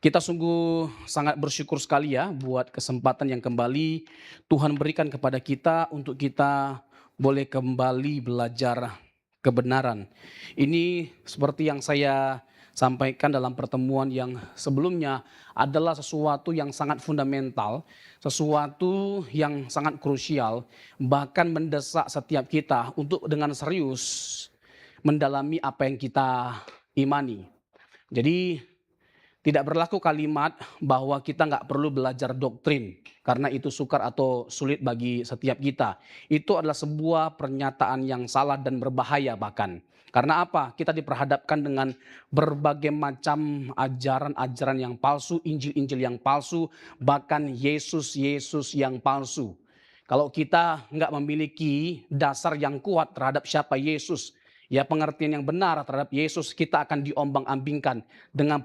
Kita sungguh sangat bersyukur sekali ya buat kesempatan yang kembali Tuhan berikan kepada kita untuk kita boleh kembali belajar kebenaran. Ini seperti yang saya sampaikan dalam pertemuan yang sebelumnya adalah sesuatu yang sangat fundamental, sesuatu yang sangat krusial, bahkan mendesak setiap kita untuk dengan serius mendalami apa yang kita imani. Jadi tidak berlaku kalimat bahwa kita nggak perlu belajar doktrin, karena itu sukar atau sulit bagi setiap kita. Itu adalah sebuah pernyataan yang salah dan berbahaya bahkan. Karena apa? Kita diperhadapkan dengan berbagai macam ajaran-ajaran yang palsu, Injil-Injil yang palsu, bahkan Yesus-Yesus yang palsu. Kalau kita nggak memiliki dasar yang kuat terhadap siapa Yesus, ya pengertian yang benar terhadap Yesus, kita akan diombang-ambingkan dengan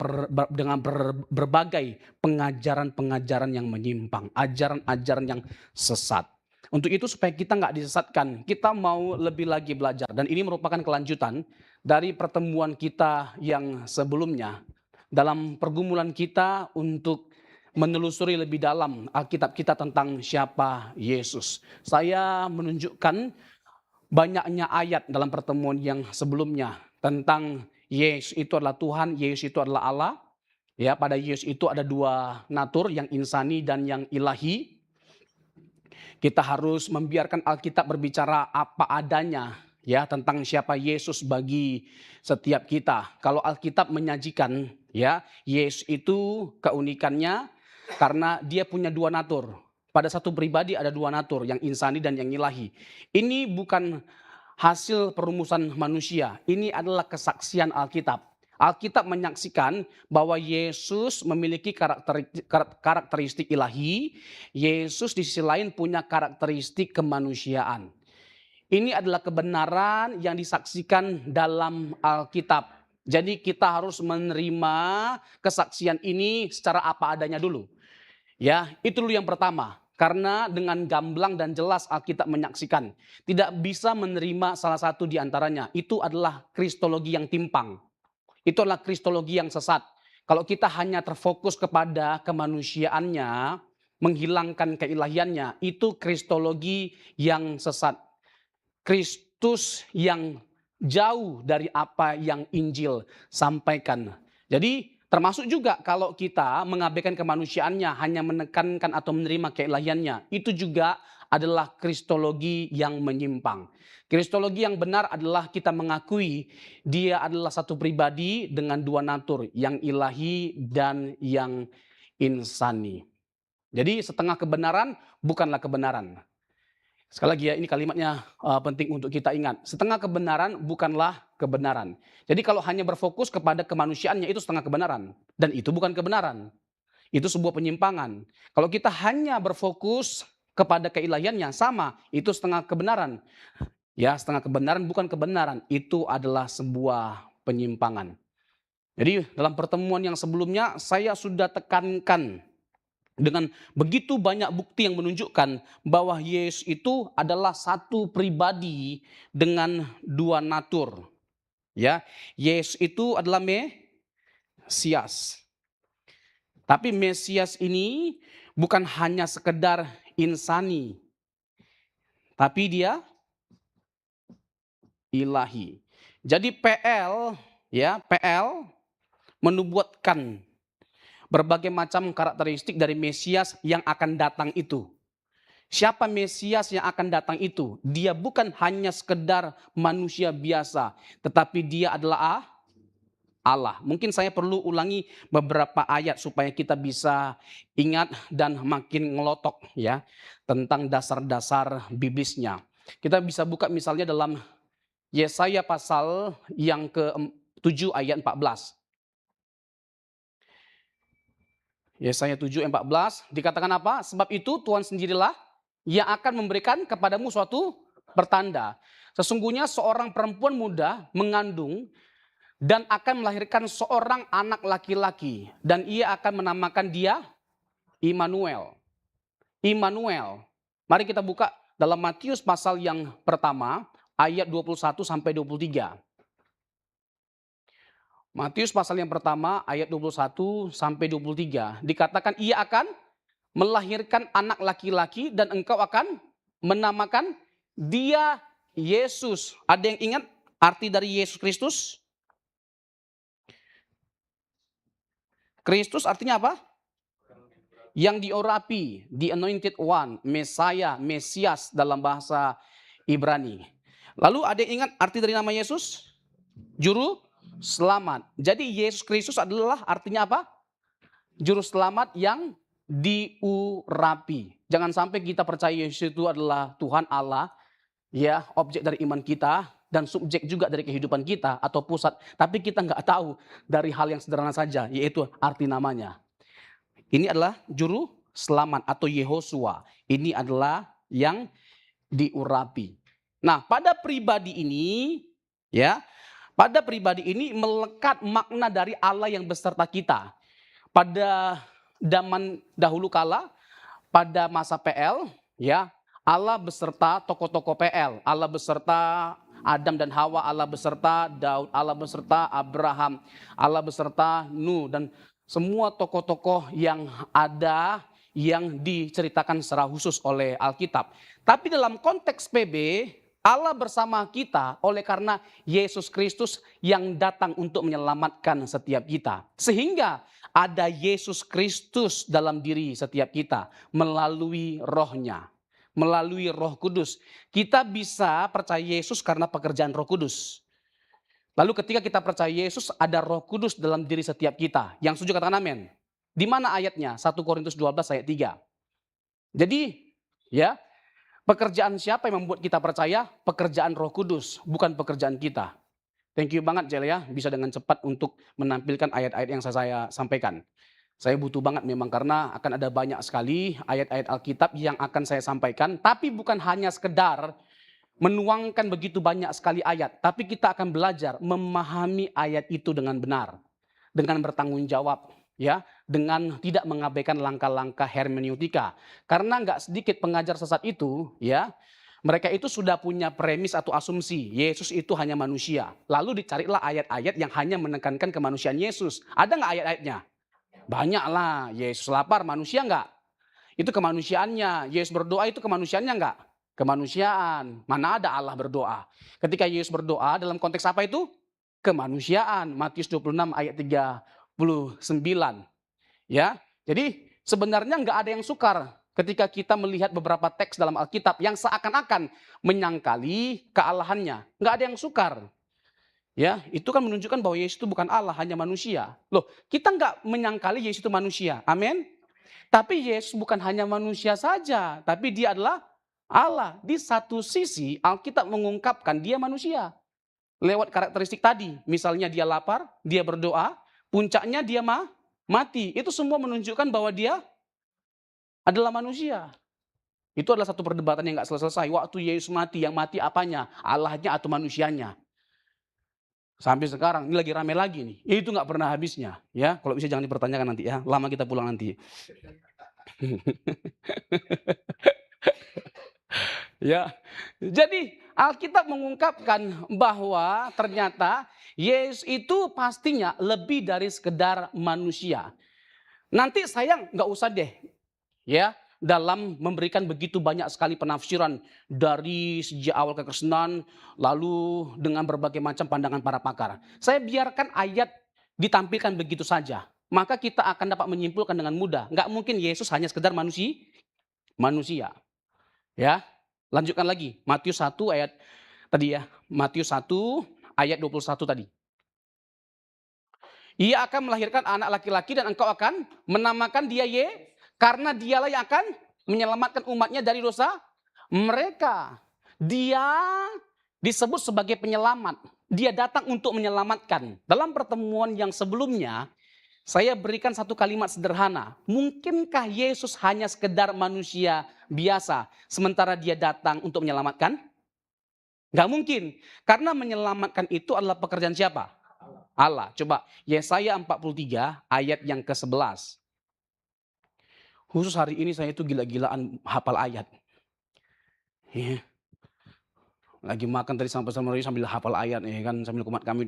berbagai pengajaran-pengajaran yang menyimpang, ajaran-ajaran yang sesat. Untuk itu supaya kita nggak disesatkan, kita mau lebih lagi belajar. Dan ini merupakan kelanjutan dari pertemuan kita yang sebelumnya. Dalam pergumulan kita untuk menelusuri lebih dalam Alkitab kita tentang siapa Yesus. Saya menunjukkan banyaknya ayat dalam pertemuan yang sebelumnya tentang Yesus itu adalah Tuhan, Yesus itu adalah Allah. Ya, pada Yesus itu ada dua natur, yang insani dan yang ilahi. Kita harus membiarkan Alkitab berbicara apa adanya ya tentang siapa Yesus bagi setiap kita. Kalau Alkitab menyajikan ya Yesus itu keunikannya karena dia punya dua natur. Pada satu pribadi ada dua natur, yang insani dan yang ilahi. Ini bukan hasil perumusan manusia, ini adalah kesaksian Alkitab. Alkitab menyaksikan bahwa Yesus memiliki karakteristik ilahi, Yesus di sisi lain punya karakteristik kemanusiaan. Ini adalah kebenaran yang disaksikan dalam Alkitab. Jadi kita harus menerima kesaksian ini secara apa adanya dulu. Ya, itu dulu yang pertama. Karena dengan gamblang dan jelas Alkitab menyaksikan, tidak bisa menerima salah satu di antaranya. Itu adalah kristologi yang timpang. Itu adalah kristologi yang sesat. Kalau kita hanya terfokus kepada kemanusiaannya, menghilangkan keilahiannya, itu kristologi yang sesat. Kristus yang jauh dari apa yang Injil sampaikan. Jadi termasuk juga kalau kita mengabaikan kemanusiaannya, hanya menekankan atau menerima keilahiannya, itu juga adalah kristologi yang menyimpang. Kristologi yang benar adalah kita mengakui dia adalah satu pribadi dengan dua natur, yang ilahi dan yang insani. Jadi setengah kebenaran bukanlah kebenaran. Sekali lagi ya, ini kalimatnya penting untuk kita ingat. Setengah kebenaran bukanlah kebenaran. Jadi kalau hanya berfokus kepada kemanusiaannya, itu setengah kebenaran. Dan itu bukan kebenaran. Itu sebuah penyimpangan. Kalau kita hanya berfokus kepada keilahiannya, sama, itu setengah kebenaran. Ya, setengah kebenaran bukan kebenaran. Itu adalah sebuah penyimpangan. Jadi dalam pertemuan yang sebelumnya, saya sudah tekankan dengan begitu banyak bukti yang menunjukkan bahwa Yesus itu adalah satu pribadi dengan dua natur. Ya, Yesus itu adalah Mesias. Tapi Mesias ini bukan hanya sekedar insani, tapi dia ilahi. Jadi PL menubuatkan berbagai macam karakteristik dari Mesias yang akan datang itu. Siapa Mesias yang akan datang itu? Dia bukan hanya sekedar manusia biasa, tetapi dia adalah Allah. Mungkin saya perlu ulangi beberapa ayat supaya kita bisa ingat dan makin ngelotok ya tentang dasar-dasar biblisnya. Kita bisa buka misalnya dalam Yesaya pasal yang ke-7 ayat 14. Yesaya 7 ayat 14 dikatakan apa? Sebab itu Tuhan sendirilah yang akan memberikan kepadamu suatu pertanda. Sesungguhnya seorang perempuan muda mengandung dan akan melahirkan seorang anak laki-laki. Dan ia akan menamakan dia Immanuel. Immanuel. Mari kita buka dalam Matius pasal yang pertama ayat 21 sampai 23. Matius pasal yang pertama ayat 21 sampai 23. Dikatakan ia akan melahirkan anak laki-laki dan engkau akan menamakan dia Yesus. Ada yang ingat arti dari Yesus Kristus? Kristus artinya apa? Yang diurapi, the anointed one, Messiah, Mesias dalam bahasa Ibrani. Lalu ada yang ingat arti dari nama Yesus? Juru selamat. Jadi Yesus Kristus adalah artinya apa? Juru selamat yang diurapi. Jangan sampai kita percaya Yesus itu adalah Tuhan Allah, ya, objek dari iman kita dan subjek juga dari kehidupan kita atau pusat, tapi kita nggak tahu dari hal yang sederhana saja, yaitu arti namanya. Ini adalah juru selamat atau Yehosua. Ini adalah yang diurapi. Nah, pada pribadi ini, ya, pada pribadi ini melekat makna dari Allah yang beserta kita. Pada zaman dahulu kala, pada masa PL, ya, Allah beserta tokoh-tokoh PL, Allah beserta Adam dan Hawa, Allah beserta Daud, Allah beserta Abraham, Allah beserta Nuh, dan semua tokoh-tokoh yang ada yang diceritakan secara khusus oleh Alkitab. Tapi dalam konteks PB, Allah bersama kita oleh karena Yesus Kristus yang datang untuk menyelamatkan setiap kita. Sehingga ada Yesus Kristus dalam diri setiap kita melalui rohnya, melalui Roh Kudus. Kita bisa percaya Yesus karena pekerjaan Roh Kudus. Lalu ketika kita percaya Yesus ada Roh Kudus dalam diri setiap kita. Yang setuju katakan amin. Di mana ayatnya? 1 Korintus 12 ayat 3. Jadi, ya, pekerjaan siapa yang membuat kita percaya? Pekerjaan Roh Kudus, bukan pekerjaan kita. Thank you banget Jel ya, bisa dengan cepat untuk menampilkan ayat-ayat yang saya sampaikan. Saya butuh banget memang karena akan ada banyak sekali ayat-ayat Alkitab yang akan saya sampaikan. Tapi bukan hanya sekedar menuangkan begitu banyak sekali ayat. Tapi kita akan belajar memahami ayat itu dengan benar. Dengan bertanggung jawab. Ya, dengan tidak mengabaikan langkah-langkah hermeneutika. Karena nggak sedikit pengajar sesat itu, ya, mereka itu sudah punya premis atau asumsi Yesus itu hanya manusia. Lalu dicarilah ayat-ayat yang hanya menekankan kemanusiaan Yesus. Ada nggak ayat-ayatnya? Banyak lah. Yesus lapar, manusia nggak? Itu kemanusiaannya. Yesus berdoa itu kemanusiaannya nggak? Kemanusiaan. Mana ada Allah berdoa? Ketika Yesus berdoa dalam konteks apa itu? Kemanusiaan. Matius 26 ayat 39. Ya, jadi sebenarnya nggak ada yang sukar ketika kita melihat beberapa teks dalam Alkitab yang seakan-akan menyangkali kealahannya. Nggak ada yang sukar. Ya, itu kan menunjukkan bahwa Yesus itu bukan Allah, hanya manusia. Loh, kita nggak menyangkali Yesus itu manusia. Amin. Tapi Yesus bukan hanya manusia saja, tapi dia adalah Allah. Di satu sisi Alkitab mengungkapkan dia manusia. Lewat karakteristik tadi, misalnya dia lapar, dia berdoa, puncaknya dia mati. Itu semua menunjukkan bahwa dia adalah manusia. Itu adalah satu perdebatan yang gak selesai. Waktu Yesus mati, yang mati apanya? Allahnya atau manusianya? Sampai sekarang, ini lagi rame lagi nih. Itu gak pernah habisnya. Ya, kalau bisa jangan dipertanyakan nanti ya. Lama kita pulang nanti. Ya, jadi Alkitab mengungkapkan bahwa ternyata Yesus itu pastinya lebih dari sekedar manusia. Nanti saya nggak usah deh, ya, dalam memberikan begitu banyak sekali penafsiran dari sejak awal kekristenan, lalu dengan berbagai macam pandangan para pakar. Saya biarkan ayat ditampilkan begitu saja, maka kita akan dapat menyimpulkan dengan mudah. Nggak mungkin Yesus hanya sekedar manusia, ya. Lanjutkan lagi, Matius 1 ayat tadi ya, Matius 1 ayat 21 tadi. Ia akan melahirkan anak laki-laki dan engkau akan menamakan dia karena dialah yang akan menyelamatkan umatnya dari dosa mereka. Dia disebut sebagai penyelamat. Dia datang untuk menyelamatkan. Dalam pertemuan yang sebelumnya, saya berikan satu kalimat sederhana. Mungkinkah Yesus hanya sekedar manusia biasa, sementara dia datang untuk menyelamatkan? Gak mungkin. Karena menyelamatkan itu adalah pekerjaan siapa? Allah. Coba Yesaya 43 ayat yang ke-11. Khusus hari ini saya itu gila-gilaan hafal ayat. Ya. lagi makan tadi sambil hafal ayat ya kan, sambil kumat kami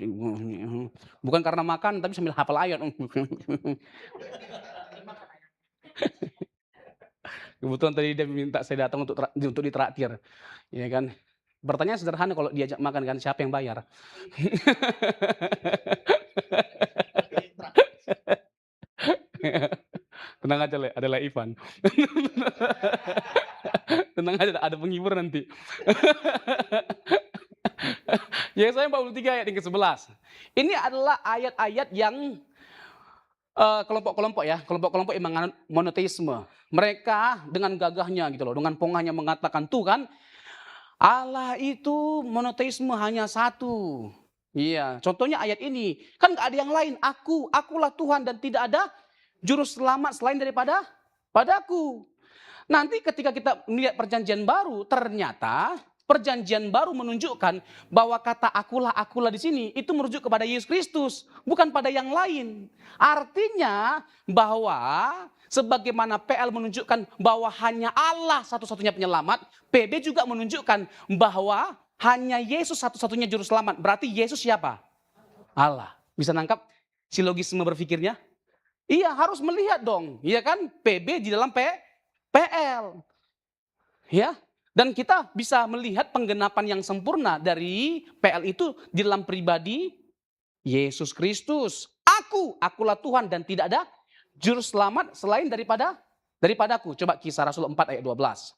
bukan karena makan tapi sambil hafal ayat. Kebetulan tadi dia minta saya datang untuk ditraktir, ya kan. Pertanyaan sederhana kalau diajak makan kan, siapa yang bayar? Tenang aja Le, ada Le Ivan. Tenang aja, ada penghibur nanti. Yesaya 43 ayat yang ke-11. Ini adalah ayat-ayat yang kelompok-kelompok ya, kelompok-kelompok yang menganut monoteisme. Mereka dengan gagahnya gitu loh, dengan pongahnya mengatakan tuh kan, Allah itu monoteisme hanya satu. Iya, contohnya ayat ini, kan nggak ada yang lain. Akulah Tuhan dan tidak ada juru selamat selain daripada padaku. Nanti ketika kita melihat perjanjian baru, ternyata perjanjian baru menunjukkan bahwa kata akulah di sini itu merujuk kepada Yesus Kristus, bukan pada yang lain. Artinya bahwa sebagaimana PL menunjukkan bahwa hanya Allah satu-satunya penyelamat, PB juga menunjukkan bahwa hanya Yesus satu-satunya juru selamat. Berarti Yesus siapa? Allah. Bisa nangkap silogisme berpikirnya? Iya, harus melihat dong. Iya kan? PB di dalam PL. Ya. Dan kita bisa melihat penggenapan yang sempurna dari PL itu di dalam pribadi Yesus Kristus. Akulah Tuhan dan tidak ada juru selamat selain daripadaku. Coba Kisah Rasul 4 ayat 12.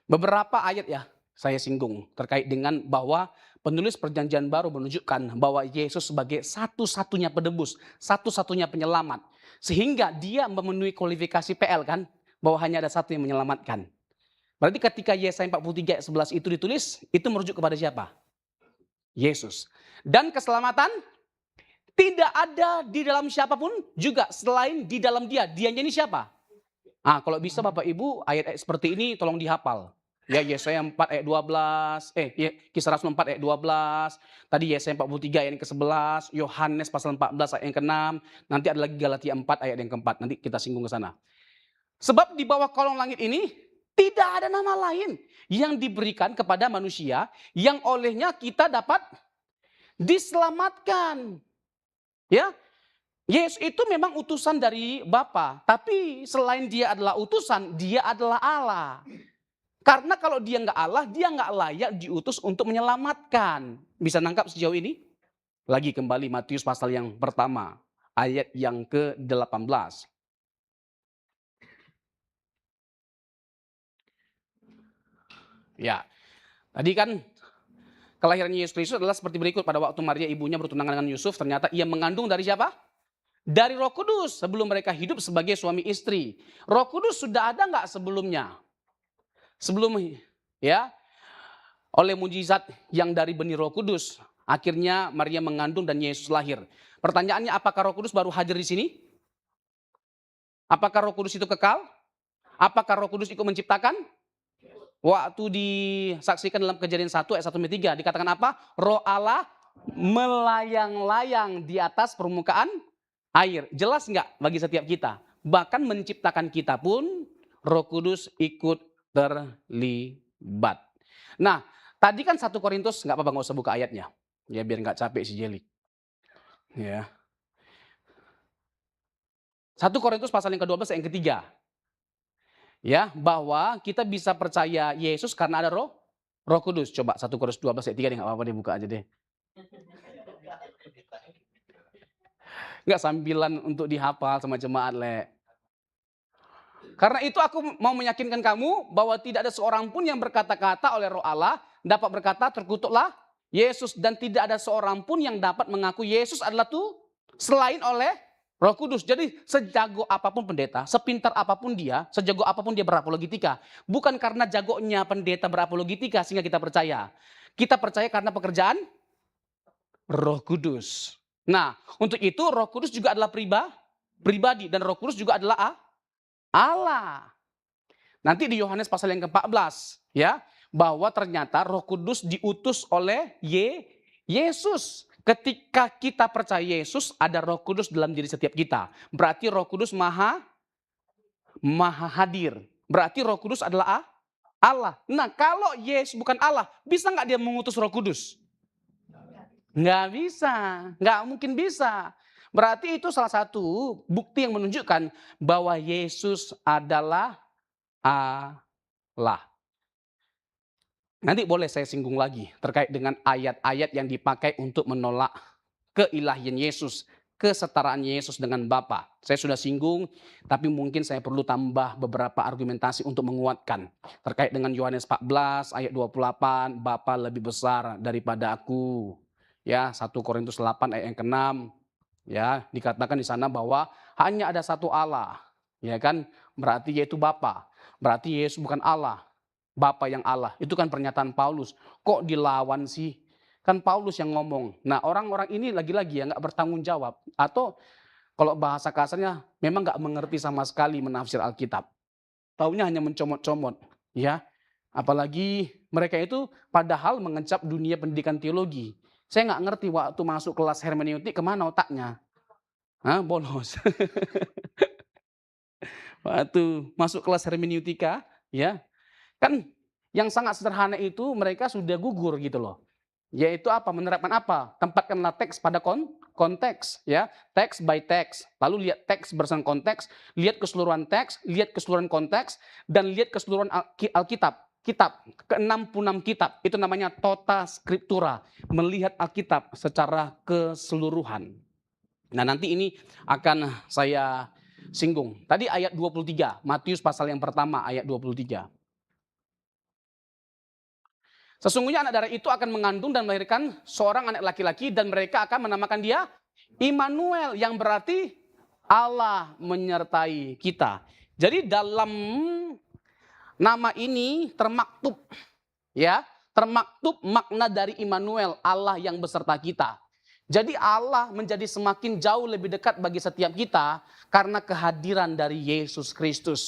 Beberapa ayat ya saya singgung terkait dengan bahwa penulis perjanjian baru menunjukkan bahwa Yesus sebagai satu-satunya penebus, satu-satunya penyelamat. Sehingga dia memenuhi kualifikasi PL kan, bahwa hanya ada satu yang menyelamatkan. Berarti ketika Yesaya 43 ayat 11 itu ditulis, itu merujuk kepada siapa? Yesus. Dan keselamatan tidak ada di dalam siapapun juga selain di dalam dia. Dianya ini siapa? Kalau bisa Bapak Ibu ayat-ayat seperti ini tolong dihafal. Ya Yesaya 4 ayat 12, Kisah Rasul 4 ayat 12, tadi Yesaya 43 ayat yang ke-11, Yohanes pasal 14 ayat yang ke-6, nanti ada lagi Galatia 4 ayat yang ke-4, nanti kita singgung ke sana. Sebab di bawah kolong langit ini tidak ada nama lain yang diberikan kepada manusia yang olehnya kita dapat diselamatkan. Ya, Yesus itu memang utusan dari Bapa, tapi selain dia adalah utusan, dia adalah Allah. Karena kalau dia nggak Allah, dia nggak layak diutus untuk menyelamatkan. Bisa nangkap sejauh ini? Lagi kembali Matius pasal yang pertama, ayat yang ke-18. Ya, tadi kan kelahiran Yesus Kristus adalah seperti berikut. Pada waktu Maria ibunya bertunangan dengan Yusuf, ternyata ia mengandung dari siapa? Dari Roh Kudus sebelum mereka hidup sebagai suami istri. Roh Kudus sudah ada nggak sebelumnya? Sebelum ya, oleh mujizat yang dari benih Roh Kudus, akhirnya Maria mengandung dan Yesus lahir. Pertanyaannya, apakah Roh Kudus baru hadir di sini? Apakah Roh Kudus itu kekal? Apakah Roh Kudus ikut menciptakan? Waktu disaksikan dalam Kejadian 1 ayat 1-3 dikatakan apa? Roh Allah melayang-layang di atas permukaan air. Jelas nggak bagi setiap kita? Bahkan menciptakan kita pun Roh Kudus ikut terlibat. Nah, tadi kan 1 Korintus, nggak apa-apa nggak usah buka ayatnya. Ya biar nggak capek si Jeli. Ya. 1 Korintus pasal yang ke-12 ayat yang ketiga. Ya, bahwa kita bisa percaya Yesus karena ada Roh Kudus. Coba 1 Korintus 12 ayat 3 deh, nggak apa-apa deh, buka aja deh. Nggak sambilan untuk dihafal sama jemaat, Le. Karena itu aku mau meyakinkan kamu bahwa tidak ada seorang pun yang berkata-kata oleh Roh Allah dapat berkata terkutuklah Yesus, dan tidak ada seorang pun yang dapat mengaku Yesus adalah tuh selain oleh Roh Kudus. Jadi sejago apapun pendeta, sepintar apapun dia, sejago apapun dia berapologetika, bukan karena jagonya pendeta berapologetika sehingga kita percaya. Kita percaya karena pekerjaan Roh Kudus. Nah, untuk itu Roh Kudus juga adalah pribadi, dan Roh Kudus juga adalah Allah. Nanti di Yohanes pasal yang ke-14 ya, bahwa ternyata Roh Kudus diutus oleh Yesus. Ketika kita percaya Yesus, ada Roh Kudus dalam diri setiap kita. Berarti Roh Kudus maha hadir. Berarti Roh Kudus adalah Allah. Nah, kalau Yesus bukan Allah, bisa nggak dia mengutus Roh Kudus? Nggak bisa, nggak mungkin bisa. Berarti itu salah satu bukti yang menunjukkan bahwa Yesus adalah Allah. Nanti boleh saya singgung lagi terkait dengan ayat-ayat yang dipakai untuk menolak keilahian Yesus, kesetaraan Yesus dengan Bapa. Saya sudah singgung, tapi mungkin saya perlu tambah beberapa argumentasi untuk menguatkan. Terkait dengan Yohanes 14 ayat 28, Bapa lebih besar daripada aku. Ya, 1 Korintus 8 ayat yang ke-6. Ya, dikatakan di sana bahwa hanya ada satu Allah. Ya kan? Berarti yaitu Bapa. Berarti Yesus bukan Allah. Bapa yang Allah. Itu kan pernyataan Paulus. Kok dilawan sih? Kan Paulus yang ngomong. Nah, orang-orang ini lagi-lagi ya nggak bertanggung jawab. Atau kalau bahasa kasarnya memang nggak mengerti sama sekali menafsir Alkitab. Taunya hanya mencomot-comot. Ya, apalagi mereka itu padahal mengecap dunia pendidikan teologi. Saya nggak ngerti waktu masuk kelas hermeneutik kemana otaknya. Hah, bolos. Waktu masuk kelas hermeneutika, ya kan yang sangat sederhana itu mereka sudah gugur gitu loh. Yaitu apa? Menerapkan apa? Tempatkanlah teks pada konteks, ya. Teks by teks. Lalu lihat teks bersama konteks, lihat keseluruhan teks, lihat keseluruhan konteks, dan lihat keseluruhan Alkitab. Kitab, ke-66 kitab, itu namanya tota scriptura, melihat Alkitab secara keseluruhan. Nah, nanti ini akan saya singgung. Tadi ayat 23, Matius pasal yang pertama ayat 23. Sesungguhnya anak darah itu akan mengandung dan melahirkan seorang anak laki-laki dan mereka akan menamakan dia Immanuel, yang berarti Allah menyertai kita. Jadi dalam nama ini termaktub, ya, termaktub makna dari Immanuel, Allah yang beserta kita. Jadi Allah menjadi semakin jauh lebih dekat bagi setiap kita karena kehadiran dari Yesus Kristus.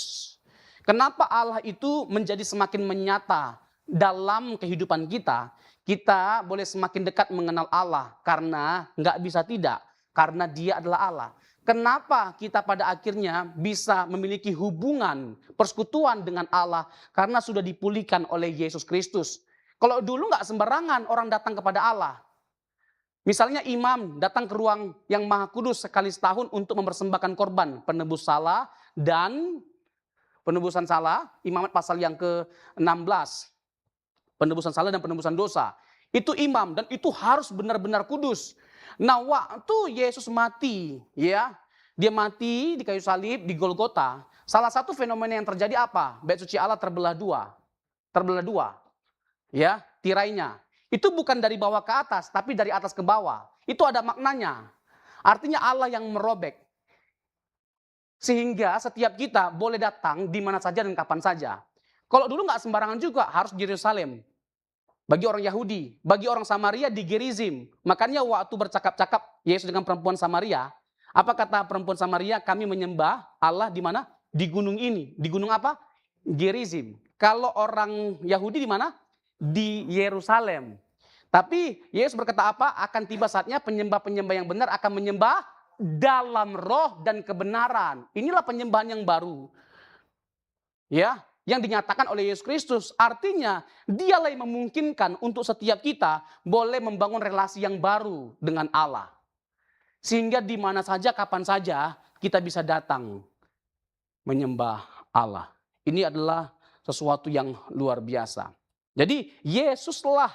Kenapa Allah itu menjadi semakin menyata dalam kehidupan kita? Kita boleh semakin dekat mengenal Allah karena nggak bisa tidak, karena Dia adalah Allah. Kenapa kita pada akhirnya bisa memiliki hubungan persekutuan dengan Allah? Karena sudah dipulihkan oleh Yesus Kristus. Kalau dulu nggak sembarangan orang datang kepada Allah. Misalnya imam datang ke ruang yang maha kudus sekali setahun untuk mempersembahkan korban penebus salah dan penebusan salah, Imamat pasal yang ke-16. Penebusan salah dan penebusan dosa. Itu imam dan itu harus benar-benar kudus. Nah, waktu Yesus mati, ya, dia mati di kayu salib di Golgota. Salah satu fenomena yang terjadi apa? Bait suci Allah terbelah dua. Terbelah dua. Ya, tirainya. Itu bukan dari bawah ke atas, tapi dari atas ke bawah. Itu ada maknanya. Artinya Allah yang merobek. Sehingga setiap kita boleh datang di mana saja dan kapan saja. Kalau dulu nggak sembarangan juga, harus di Yerusalem. Bagi orang Yahudi, bagi orang Samaria di Gerizim. Makanya waktu bercakap-cakap Yesus dengan perempuan Samaria, apa kata perempuan Samaria? Kami menyembah Allah di mana? Di gunung ini. Di gunung apa? Gerizim. Kalau orang Yahudi di mana? Di Yerusalem. Tapi Yesus berkata apa? Akan tiba saatnya penyembah-penyembah yang benar akan menyembah dalam roh dan kebenaran. Inilah penyembahan yang baru. Ya, yang dinyatakan oleh Yesus Kristus. Artinya, Dialah yang memungkinkan untuk setiap kita boleh membangun relasi yang baru dengan Allah. Sehingga di mana saja, kapan saja kita bisa datang menyembah Allah. Ini adalah sesuatu yang luar biasa. Jadi Yesuslah,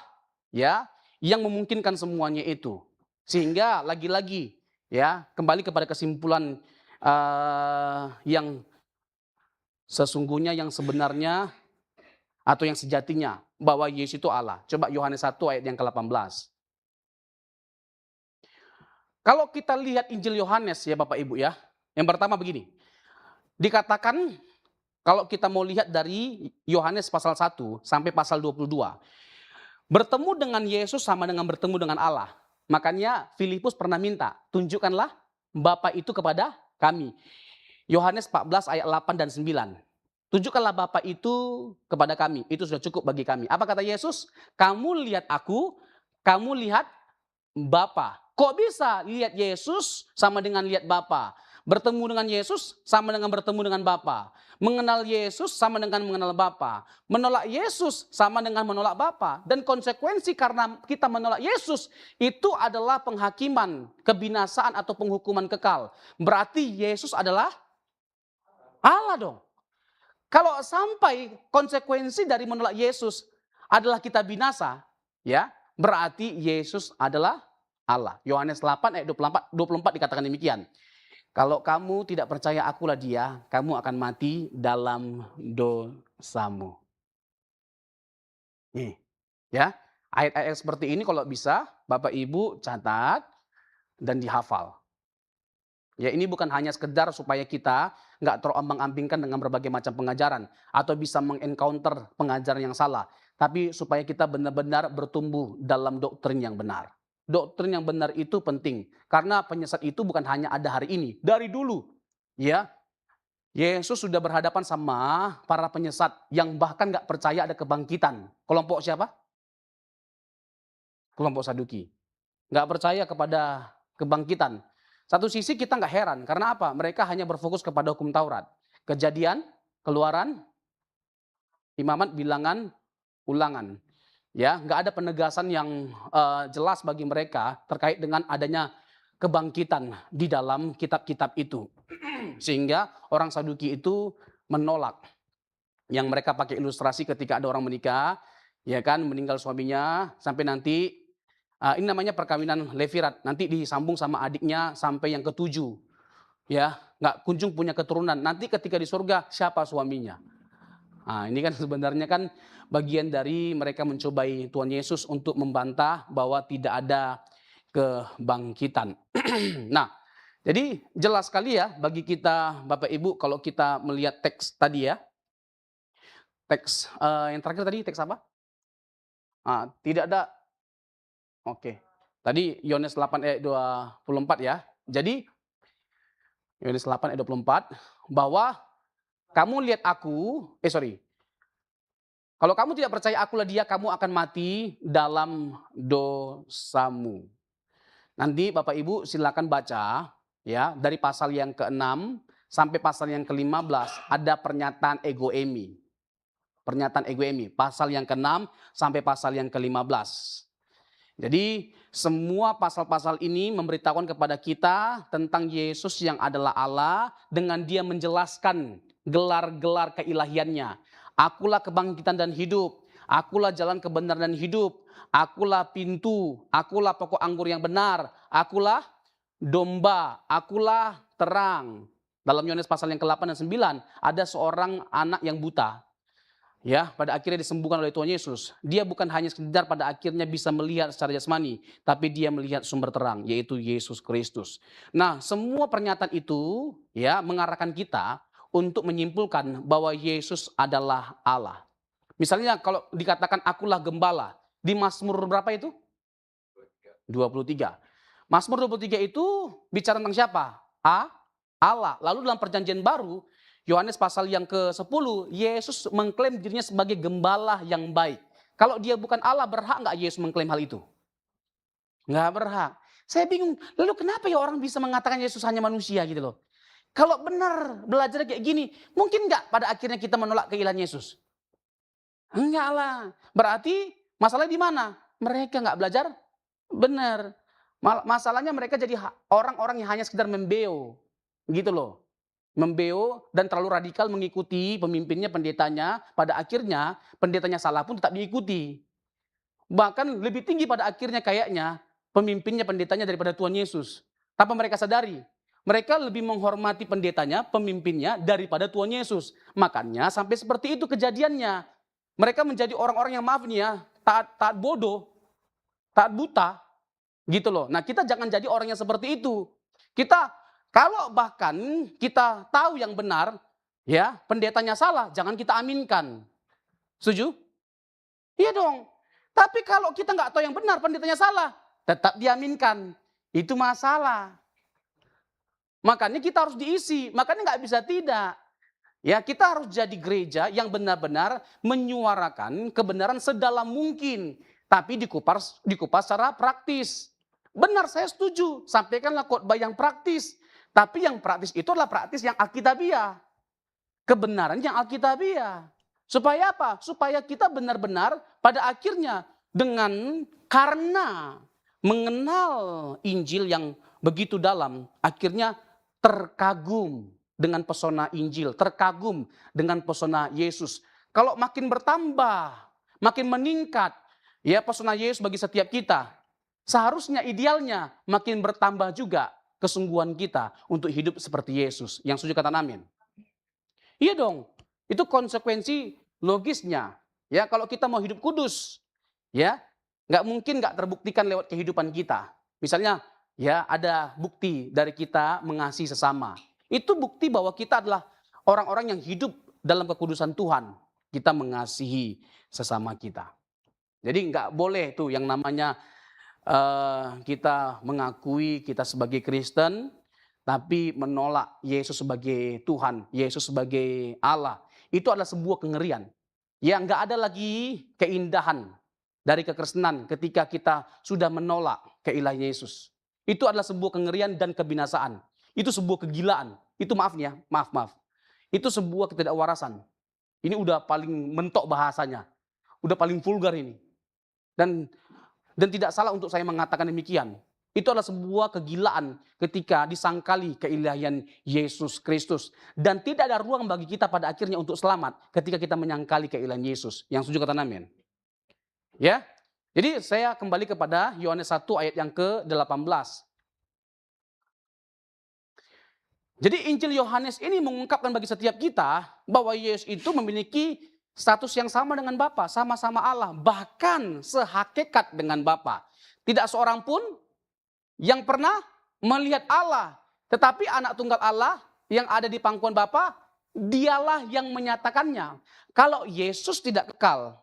ya, yang memungkinkan semuanya itu. Sehingga lagi-lagi, ya, kembali kepada kesimpulan yang sesungguhnya, yang sebenarnya atau yang sejatinya bahwa Yesus itu Allah. Coba Yohanes 1 ayat yang ke-18. Kalau kita lihat Injil Yohanes, ya Bapak Ibu, ya. Yang pertama begini. Dikatakan kalau kita mau lihat dari Yohanes pasal 1 sampai pasal 22. Bertemu dengan Yesus sama dengan bertemu dengan Allah. Makanya Filipus pernah minta, tunjukkanlah Bapa itu kepada kami. Yohanes 14 ayat 8 dan 9. Tunjukkanlah Bapa itu kepada kami, itu sudah cukup bagi kami. Apa kata Yesus? Kamu lihat aku, kamu lihat Bapa. Kok bisa lihat Yesus sama dengan lihat Bapa? Bertemu dengan Yesus sama dengan bertemu dengan Bapa. Mengenal Yesus sama dengan mengenal Bapa. Menolak Yesus sama dengan menolak Bapa. Dan konsekuensi karena kita menolak Yesus itu adalah penghakiman, kebinasaan atau penghukuman kekal. Berarti Yesus adalah Allah dong. Kalau sampai konsekuensi dari menolak Yesus adalah kita binasa, ya, berarti Yesus adalah Allah. Yohanes 8 ayat 24 dikatakan demikian. Kalau kamu tidak percaya akulah dia, kamu akan mati dalam dosamu. Nih, ya. Ayat-ayat seperti ini kalau bisa Bapak Ibu catat dan dihafal. Ya, ini bukan hanya sekedar supaya kita nggak terombang-ambingkan dengan berbagai macam pengajaran atau bisa mengencounter pengajaran yang salah, tapi supaya kita benar-benar bertumbuh dalam doktrin yang benar. Doktrin yang benar itu penting karena penyesat itu bukan hanya ada hari ini, dari dulu. Ya, Yesus sudah berhadapan sama para penyesat yang bahkan nggak percaya ada kebangkitan. Kelompok siapa? Kelompok Saduki. Nggak percaya kepada kebangkitan. Satu sisi kita nggak heran, karena apa? Mereka hanya berfokus kepada hukum Taurat. Kejadian, Keluaran, Imamat, Bilangan, Ulangan. Ya, nggak ada penegasan yang jelas bagi mereka terkait dengan adanya kebangkitan di dalam kitab-kitab itu. Sehingga orang Saduki itu menolak. Yang mereka pakai ilustrasi ketika ada orang menikah, ya kan, meninggal suaminya, sampai nanti ini namanya perkawinan Levirat. Nanti disambung sama adiknya sampai yang ketujuh. Ya, nggak kunjung punya keturunan. Nanti ketika di surga siapa suaminya? Nah, ini kan sebenarnya kan bagian dari mereka mencobai Tuhan Yesus untuk membantah bahwa tidak ada kebangkitan. Nah, jadi jelas sekali ya bagi kita Bapak Ibu kalau kita melihat teks tadi ya. Teks yang terakhir tadi teks apa? Tidak ada. Oke. Tadi Yohanes 8 ayat 24 ya. Jadi Yohanes 8 ayat 24 bahwa kamu lihat aku, kalau kamu tidak percaya akulah dia, kamu akan mati dalam dosamu. Nanti Bapak Ibu silakan baca ya dari pasal yang ke-6 sampai pasal yang ke-15 ada pernyataan ego eimi. Pernyataan ego eimi, pasal yang ke-6 sampai pasal yang ke-15. Jadi semua pasal-pasal ini memberitahukan kepada kita tentang Yesus yang adalah Allah dengan dia menjelaskan gelar-gelar keilahiannya. Akulah kebangkitan dan hidup, akulah jalan kebenaran dan hidup, akulah pintu, akulah pokok anggur yang benar, akulah domba, akulah terang. Dalam Yohanes pasal yang ke-8 dan 9 ada seorang anak yang buta. Ya, pada akhirnya disembuhkan oleh Tuhan Yesus. Dia bukan hanya sekedar pada akhirnya bisa melihat secara jasmani, tapi dia melihat sumber terang, yaitu Yesus Kristus. Nah, semua pernyataan itu ya mengarahkan kita untuk menyimpulkan bahwa Yesus adalah Allah. Misalnya kalau dikatakan akulah gembala, di Mazmur berapa itu? 23. Mazmur 23 itu bicara tentang siapa? Allah. Lalu dalam perjanjian baru, Yohanes pasal yang ke-10, Yesus mengklaim dirinya sebagai gembala yang baik. Kalau dia bukan Allah, berhak nggak Yesus mengklaim hal itu? Nggak berhak. Saya bingung, lalu kenapa ya orang bisa mengatakan Yesus hanya manusia gitu loh? Kalau benar belajar kayak gini, mungkin nggak pada akhirnya kita menolak keilahian Yesus? Enggak lah. Berarti masalahnya di mana? Mereka nggak belajar benar. Masalahnya mereka jadi orang-orang yang hanya sekedar membeo. Gitu loh. Membeo dan terlalu radikal mengikuti pemimpinnya, pendetanya, pada akhirnya pendetanya salah pun tetap diikuti. Bahkan lebih tinggi pada akhirnya kayaknya pemimpinnya, pendetanya daripada Tuhan Yesus. Tanpa mereka sadari, mereka lebih menghormati pendetanya, pemimpinnya daripada Tuhan Yesus. Makanya sampai seperti itu kejadiannya. Mereka menjadi orang-orang yang maaf nih ya, taat bodoh, taat buta, gitu loh. Nah kita jangan jadi orang yang seperti itu. Kalau bahkan kita tahu yang benar, ya pendetanya salah, jangan kita aminkan. Setuju? Iya dong. Tapi kalau kita nggak tahu yang benar, pendetanya salah, tetap diaminkan. Itu masalah. Makanya kita harus diisi, makanya nggak bisa tidak. Ya kita harus jadi gereja yang benar-benar menyuarakan kebenaran sedalam mungkin, tapi dikupas secara praktis. Benar, saya setuju. Sampaikanlah khotbah yang praktis. Tapi yang praktis itu adalah praktis yang alkitabiah. Kebenaran yang alkitabiah. Supaya apa? Supaya kita benar-benar pada akhirnya karena mengenal Injil yang begitu dalam, akhirnya terkagum dengan pesona Injil, terkagum dengan pesona Yesus. Kalau makin bertambah, makin meningkat, ya pesona Yesus bagi setiap kita, seharusnya idealnya makin bertambah juga kesungguhan kita untuk hidup seperti Yesus. Yang setuju katakan amin. Iya dong, itu konsekuensi logisnya. Ya, kalau kita mau hidup kudus, ya nggak mungkin nggak terbuktikan lewat kehidupan kita. Misalnya, ya ada bukti dari kita mengasihi sesama. Itu bukti bahwa kita adalah orang-orang yang hidup dalam kekudusan Tuhan. Kita mengasihi sesama kita. Jadi nggak boleh tuh yang namanya kita mengakui kita sebagai Kristen, tapi menolak Yesus sebagai Tuhan, Yesus sebagai Allah. Itu adalah sebuah kengerian. Ya nggak ada lagi keindahan dari kekristenan ketika kita sudah menolak keilahian Yesus. Itu adalah sebuah kengerian dan kebinasaan. Itu sebuah kegilaan. Itu maaf maaf. Itu sebuah ketidakwarasan. Ini udah paling mentok bahasanya. Udah paling vulgar ini. Dan tidak salah untuk saya mengatakan demikian. Itu adalah sebuah kegilaan ketika disangkali keilahian Yesus Kristus. Dan tidak ada ruang bagi kita pada akhirnya untuk selamat ketika kita menyangkali keilahian Yesus. Yang setuju kata amin. Ya, jadi saya kembali kepada Yohanes 1 ayat yang ke-18. Jadi Injil Yohanes ini mengungkapkan bagi setiap kita bahwa Yesus itu memiliki status yang sama dengan Bapa, sama-sama Allah, bahkan sehakikat dengan Bapa. Tidak seorang pun yang pernah melihat Allah, tetapi anak tunggal Allah yang ada di pangkuan Bapa, dialah yang menyatakannya. Kalau Yesus tidak kekal,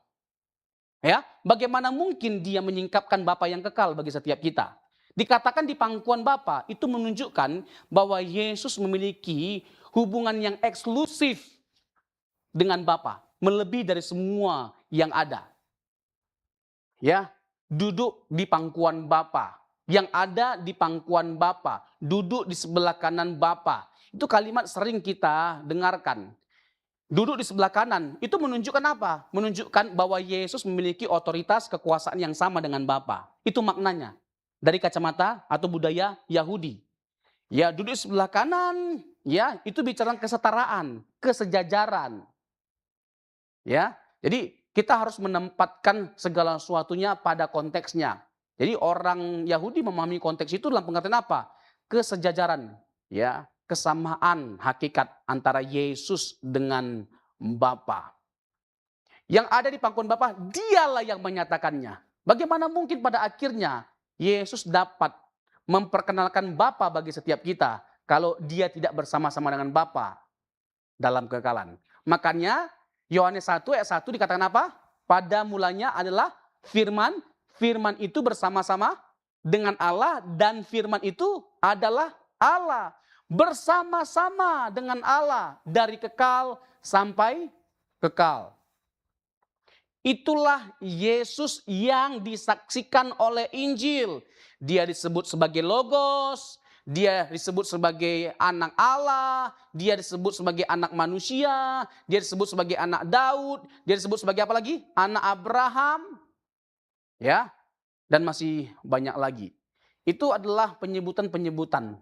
ya, bagaimana mungkin dia menyingkapkan Bapa yang kekal bagi setiap kita? Dikatakan di pangkuan Bapa, itu menunjukkan bahwa Yesus memiliki hubungan yang eksklusif dengan Bapa, melebihi dari semua yang ada. Ya, duduk di pangkuan Bapa, yang ada di pangkuan Bapa, duduk di sebelah kanan Bapa. Itu kalimat sering kita dengarkan. Duduk di sebelah kanan, itu menunjukkan apa? Menunjukkan bahwa Yesus memiliki otoritas kekuasaan yang sama dengan Bapa. Itu maknanya. Dari kacamata atau budaya Yahudi. Ya, duduk di sebelah kanan, ya, itu bicara kesetaraan, kesejajaran. Ya, jadi kita harus menempatkan segala sesuatunya pada konteksnya. Jadi orang Yahudi memahami konteks itu dalam pengertian apa? Kesejajaran, ya, kesamaan hakikat antara Yesus dengan Bapa. Yang ada di pangkuan Bapa, dialah yang menyatakannya. Bagaimana mungkin pada akhirnya Yesus dapat memperkenalkan Bapa bagi setiap kita kalau dia tidak bersama-sama dengan Bapa dalam kekekalan. Makanya Yohanes 1 ayat 1 dikatakan apa? Pada mulanya adalah firman, firman itu bersama-sama dengan Allah dan firman itu adalah Allah. Bersama-sama dengan Allah dari kekal sampai kekal. Itulah Yesus yang disaksikan oleh Injil. Dia disebut sebagai Logos, dia disebut sebagai anak Allah, dia disebut sebagai anak manusia, dia disebut sebagai anak Daud, dia disebut sebagai apa lagi? Anak Abraham. Ya, dan masih banyak lagi. Itu adalah penyebutan-penyebutan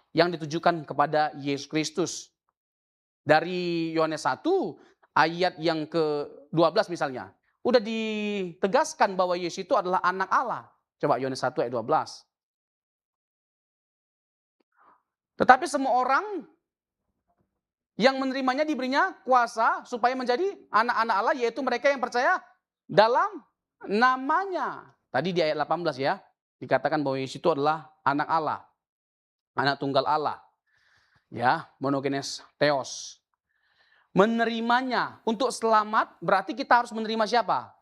yang ditujukan kepada Yesus Kristus. Dari Yohanes 1 ayat yang ke-12 misalnya. Udah ditegaskan bahwa Yesus itu adalah anak Allah. Coba Yohanes 1 ayat 12. Tetapi semua orang yang menerimanya diberinya kuasa supaya menjadi anak-anak Allah, yaitu mereka yang percaya dalam namanya. Tadi di ayat 18 ya, dikatakan bahwa Yesus itu adalah anak Allah, anak tunggal Allah. Ya, monogenes theos. Menerimanya untuk selamat berarti kita harus menerima siapa?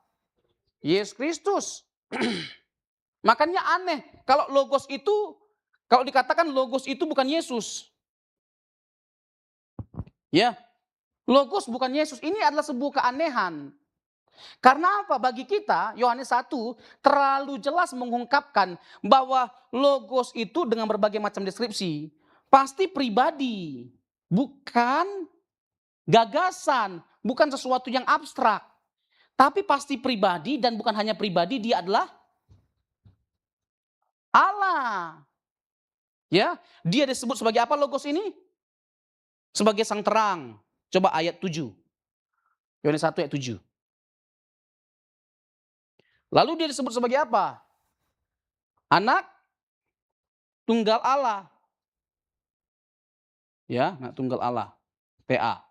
Yesus Kristus. Makanya aneh kalau logos itu, kalau dikatakan logos itu bukan Yesus. Ya, logos bukan Yesus. Ini adalah sebuah keanehan. Karena apa? Bagi kita, Yohanes 1 terlalu jelas mengungkapkan bahwa logos itu dengan berbagai macam deskripsi. Pasti pribadi, bukan gagasan, bukan sesuatu yang abstrak. Tapi pasti pribadi, dan bukan hanya pribadi, dia adalah Allah. Ya, dia disebut sebagai apa logos ini? Sebagai sang terang. Coba ayat 7. Yohanes 1 ayat 7. Lalu dia disebut sebagai apa? Anak tunggal Allah. Ya, anak tunggal Allah. TA.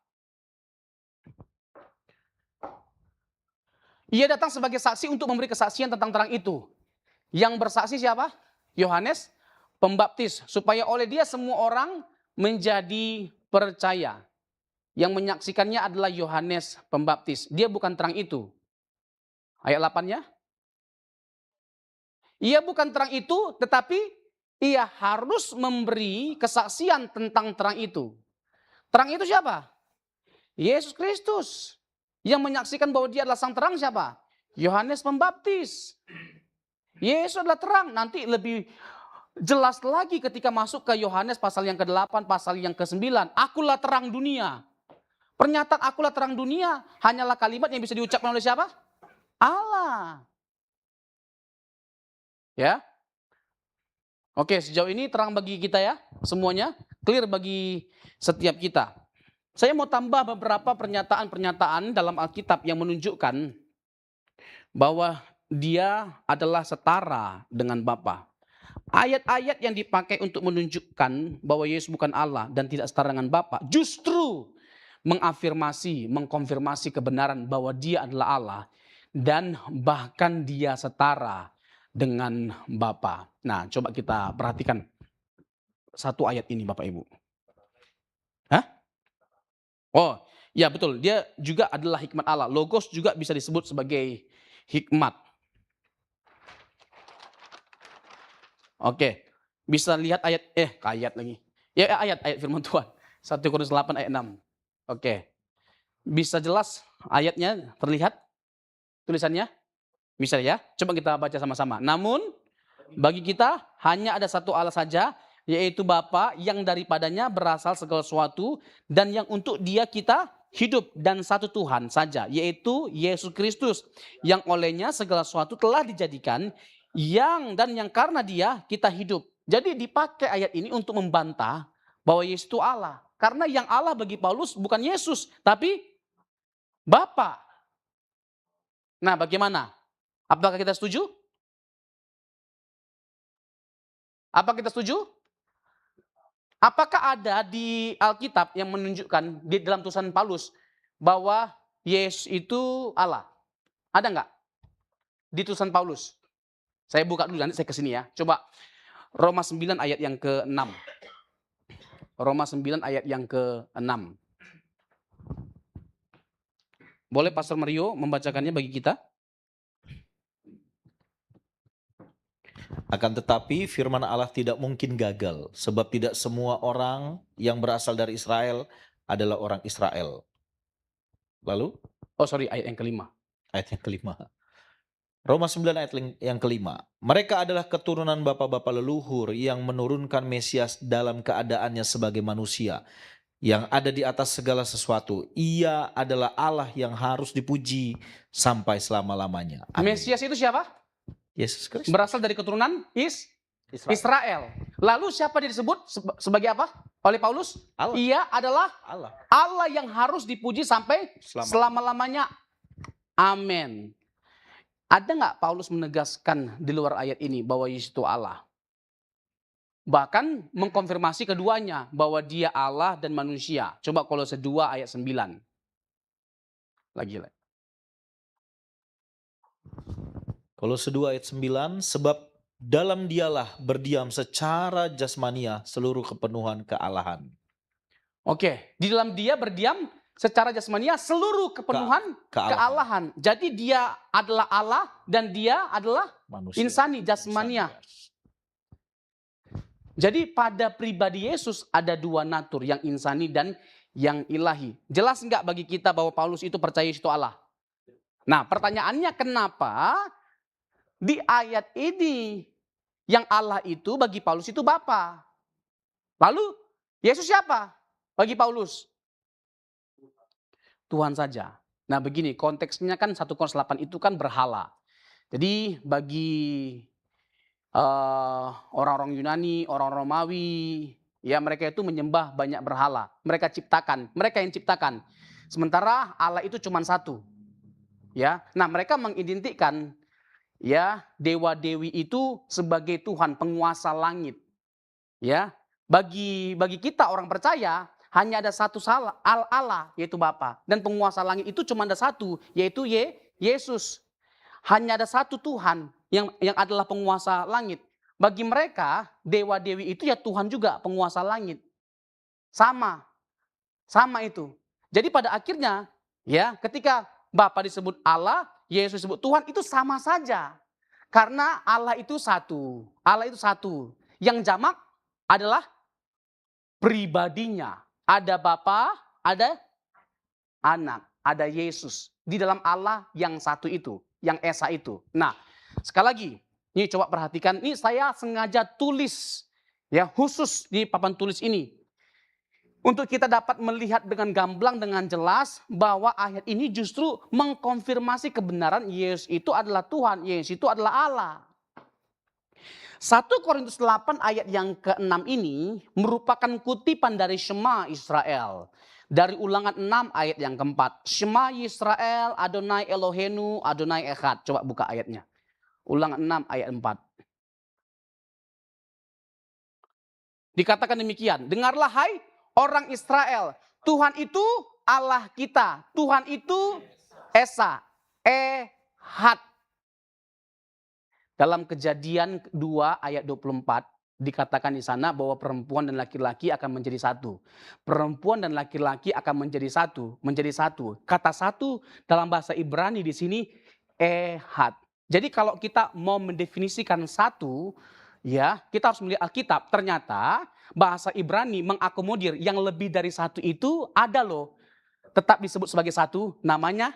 Ia datang sebagai saksi untuk memberi kesaksian tentang terang itu. Yang bersaksi siapa? Yohanes Pembaptis. Supaya oleh dia semua orang menjadi percaya. Yang menyaksikannya adalah Yohanes Pembaptis. Dia bukan terang itu. Ayat 8-nya. Ia bukan terang itu, tetapi ia harus memberi kesaksian tentang terang itu. Terang itu siapa? Yesus Kristus. Yang menyaksikan bahwa dia adalah sang terang siapa? Yohanes Pembaptis. Yesus adalah terang. Nanti lebih jelas lagi ketika masuk ke Yohanes pasal yang ke-8, pasal yang ke-9. Akulah terang dunia. Pernyataan akulah terang dunia hanyalah kalimat yang bisa diucapkan oleh siapa? Allah. Ya. Oke, sejauh ini terang bagi kita ya, semuanya. Clear bagi setiap kita. Saya mau tambah beberapa pernyataan-pernyataan dalam Alkitab yang menunjukkan bahwa dia adalah setara dengan Bapa. Ayat-ayat yang dipakai untuk menunjukkan bahwa Yesus bukan Allah dan tidak setara dengan Bapa, justru mengafirmasi, mengkonfirmasi kebenaran bahwa dia adalah Allah dan bahkan dia setara dengan Bapa. Nah, coba kita perhatikan satu ayat ini Bapak Ibu. Hah? Oh, ya betul. Dia juga adalah hikmat Allah. Logos juga bisa disebut sebagai hikmat. Oke. Bisa lihat ayat lagi. Ya, ayat firman Tuhan. 1 Korintus 8 ayat 6. Oke. Bisa jelas ayatnya terlihat tulisannya? Bisa ya? Coba kita baca sama-sama. Namun bagi kita hanya ada satu Allah saja, yaitu Bapa yang daripadanya berasal segala sesuatu dan yang untuk dia kita hidup, dan satu Tuhan saja, yaitu Yesus Kristus yang olehnya segala sesuatu telah dijadikan, yang karena dia kita hidup. Jadi dipakai ayat ini untuk membantah bahwa Yesus itu Allah. Karena yang Allah bagi Paulus bukan Yesus, tapi Bapa. Nah, bagaimana? Apakah kita setuju? Apa kita setuju? Apakah ada di Alkitab yang menunjukkan di dalam tulisan Paulus bahwa Yesus itu Allah? Ada nggak? Di tulisan Paulus. Saya buka dulu, nanti saya ke sini ya. Coba Roma 9 ayat yang ke-6. Roma 9 ayat yang ke-6. Boleh Pastor Mario membacakannya bagi kita? Akan tetapi firman Allah tidak mungkin gagal, sebab tidak semua orang yang berasal dari Israel adalah orang Israel. Lalu? Ayat yang ke-5. Ayat yang ke-5. Roma 9 ayat yang ke-5. Mereka adalah keturunan bapa-bapa leluhur yang menurunkan Mesias dalam keadaannya sebagai manusia, yang ada di atas segala sesuatu. Ia adalah Allah yang harus dipuji sampai selama-lamanya. Amin. Mesias itu siapa? Yesus Kristus. Berasal dari keturunan Israel. Lalu siapa dia disebut sebagai apa? Oleh Paulus? Allah. Ia adalah Allah yang harus dipuji sampai selama-lamanya. Amin. Ada nggak Paulus menegaskan di luar ayat ini bahwa Yesus itu Allah? Bahkan mengkonfirmasi keduanya bahwa dia Allah dan manusia. Coba Kolose 2 ayat 9. Lagi. Kolose 2 ayat 9, sebab dalam dialah berdiam secara jasmania seluruh kepenuhan kealahan. Oke, di dalam dia berdiam secara jasmania seluruh kepenuhan kealahan. Jadi dia adalah Allah dan dia adalah manusia. Insani, jasmania. Jadi pada pribadi Yesus ada dua natur, yang insani dan yang ilahi. Jelas nggak bagi kita bahwa Paulus itu percaya Yesus itu Allah? Nah, pertanyaannya kenapa di ayat ini yang Allah itu bagi Paulus itu Bapa? Lalu Yesus siapa? Bagi Paulus, Tuhan saja. Nah begini, konteksnya kan 1 Korintus 8 itu kan berhala. Jadi bagi orang-orang Yunani, orang Romawi, ya mereka itu menyembah banyak berhala. Mereka yang ciptakan. Sementara Allah itu cuma satu. Ya, nah mereka mengidentikan ya dewa-dewi itu sebagai Tuhan penguasa langit. Ya, bagi kita orang percaya hanya ada satu Allah yaitu Bapa, dan penguasa langit itu cuma ada satu yaitu Yesus. Hanya ada satu Tuhan yang adalah penguasa langit. Bagi mereka dewa-dewi itu ya Tuhan juga penguasa langit. Sama, sama itu. Jadi pada akhirnya ya ketika Bapa disebut Allah, Yesus disebut Tuhan, itu sama saja. Karena Allah itu satu. Allah itu satu. Yang jamak adalah pribadinya. Ada Bapa, ada Anak, ada Yesus. Di dalam Allah yang satu itu, yang Esa itu. Nah, sekali lagi, ini coba perhatikan, ini saya sengaja tulis ya khusus di papan tulis ini. Untuk kita dapat melihat dengan gamblang, dengan jelas bahwa ayat ini justru mengkonfirmasi kebenaran Yesus itu adalah Tuhan, Yesus itu adalah Allah. 1 Korintus 8 ayat yang ke-6 ini merupakan kutipan dari Shema Israel. Dari Ulangan 6 ayat yang keempat. Shema Yisrael, Adonai Elohenu, Adonai Echad. Coba buka ayatnya. Ulangan 6 ayat 4. Dikatakan demikian. Dengarlah hai orang Israel. Tuhan itu Allah kita. Tuhan itu Esa. Ehad. Dalam Kejadian 2 ayat 24 dikatakan di sana bahwa perempuan dan laki-laki akan menjadi satu. Perempuan dan laki-laki akan menjadi satu, menjadi satu. Kata satu dalam bahasa Ibrani di sini ehad. Jadi kalau kita mau mendefinisikan satu, ya kita harus melihat Alkitab. Ternyata bahasa Ibrani mengakomodir yang lebih dari satu itu ada loh. Tetap disebut sebagai satu, namanya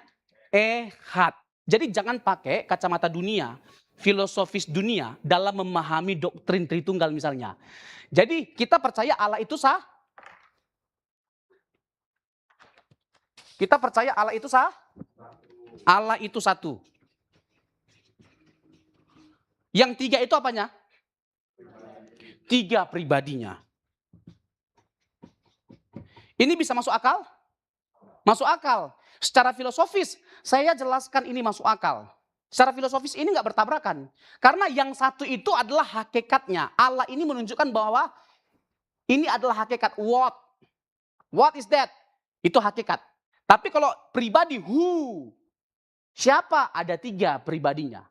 ehad. Jadi jangan pakai kacamata dunia, filosofis dunia dalam memahami doktrin Tritunggal misalnya. Jadi kita percaya Allah itu Kita percaya Allah itu Allah itu satu. Yang tiga itu apanya? Tiga pribadinya. Ini bisa masuk akal? Masuk akal. Secara filosofis, saya jelaskan ini masuk akal. Secara filosofis ini nggak bertabrakan. Karena yang satu itu adalah hakikatnya. Allah ini menunjukkan bahwa ini adalah hakikat. What? What is that? Itu hakikat. Tapi kalau pribadi, who? Siapa? Ada tiga pribadinya.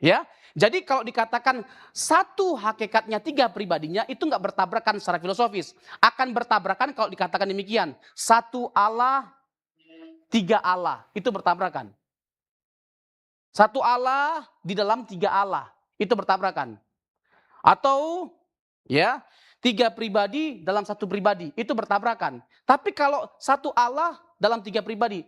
Ya, jadi kalau dikatakan satu hakikatnya tiga pribadinya itu nggak bertabrakan secara filosofis. Akan bertabrakan kalau dikatakan demikian. Satu Allah, tiga Allah. Itu bertabrakan. Satu Allah di dalam tiga Allah. Itu bertabrakan. Atau ya tiga pribadi dalam satu pribadi. Itu bertabrakan. Tapi kalau satu Allah dalam tiga pribadi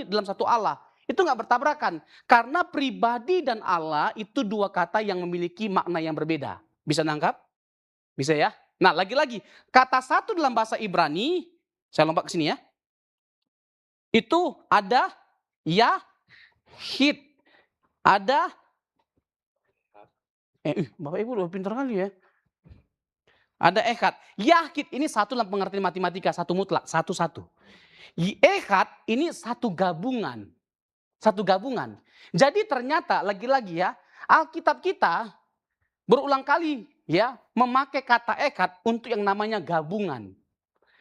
dalam satu Allah. Itu nggak bertabrakan. Karena pribadi dan Allah itu dua kata yang memiliki makna yang berbeda. Bisa nangkap? Bisa ya? Nah lagi-lagi. Kata satu dalam bahasa Ibrani. Saya lompat ke sini ya. Itu ada Yahid. Ada Bapak Ibu udah pintar kali ya. Ada Echad. Yahid ini satu dalam pengertian matematika. Satu mutlak. Satu-satu. Echad ini satu gabungan. Satu gabungan. Jadi ternyata lagi-lagi ya, Alkitab kita berulang kali ya memakai kata Echad untuk yang namanya gabungan.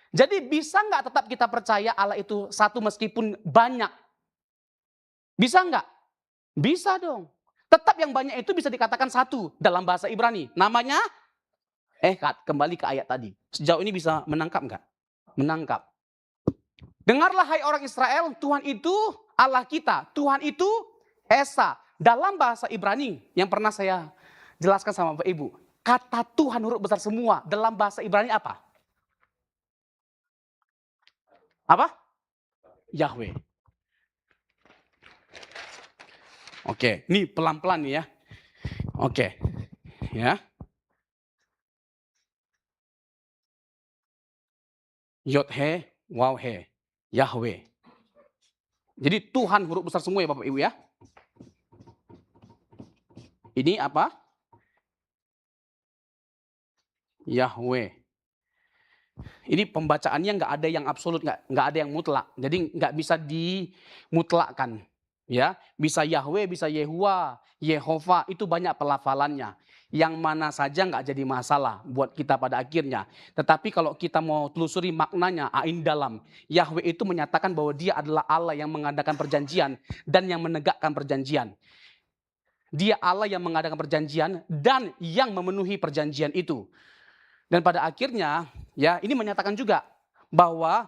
Jadi bisa nggak tetap kita percaya Allah itu satu meskipun banyak? Bisa nggak? Bisa dong. Tetap yang banyak itu bisa dikatakan satu dalam bahasa Ibrani. Namanya Echad. Kembali ke ayat tadi. Sejauh ini bisa menangkap nggak? Menangkap. Dengarlah hai orang Israel, Tuhan itu Allah kita. Tuhan itu Esa. Dalam bahasa Ibrani yang pernah saya jelaskan sama Bapak Ibu. Kata Tuhan huruf besar semua dalam bahasa Ibrani apa? Apa? Yahweh. Oke, ini pelan-pelan nih ya. Oke, ya. Yod He, Waw He, Yahweh. Jadi Tuhan huruf besar semua ya Bapak Ibu ya. Ini apa? Yahweh. Ini pembacaannya nggak ada yang absolut, nggak ada yang mutlak. Jadi nggak bisa dimutlakkan. Ya, bisa Yahweh, bisa Yehua, Yehova, itu banyak pelafalannya. Yang mana saja nggak jadi masalah buat kita pada akhirnya. Tetapi kalau kita mau telusuri maknanya, ain dalam. Yahweh itu menyatakan bahwa dia adalah Allah yang mengadakan perjanjian dan yang menegakkan perjanjian. Dia Allah yang mengadakan perjanjian dan yang memenuhi perjanjian itu. Dan pada akhirnya, ya, ini menyatakan juga bahwa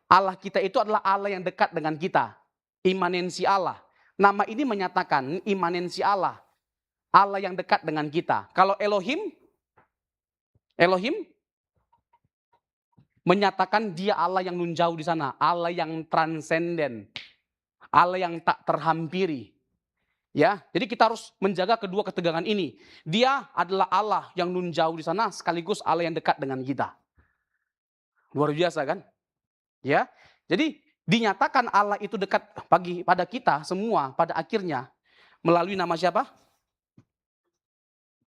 Allah kita itu adalah Allah yang dekat dengan kita. Imanensi Allah. Nama ini menyatakan imanensi Allah. Allah yang dekat dengan kita. Kalau Elohim menyatakan dia Allah yang nun jauh di sana. Allah yang transenden. Allah yang tak terhampiri. Ya, jadi kita harus menjaga kedua ketegangan ini. Dia adalah Allah yang nun jauh di sana sekaligus Allah yang dekat dengan kita. Luar biasa kan? Ya. Jadi dinyatakan Allah itu dekat pada kita semua pada akhirnya melalui nama siapa?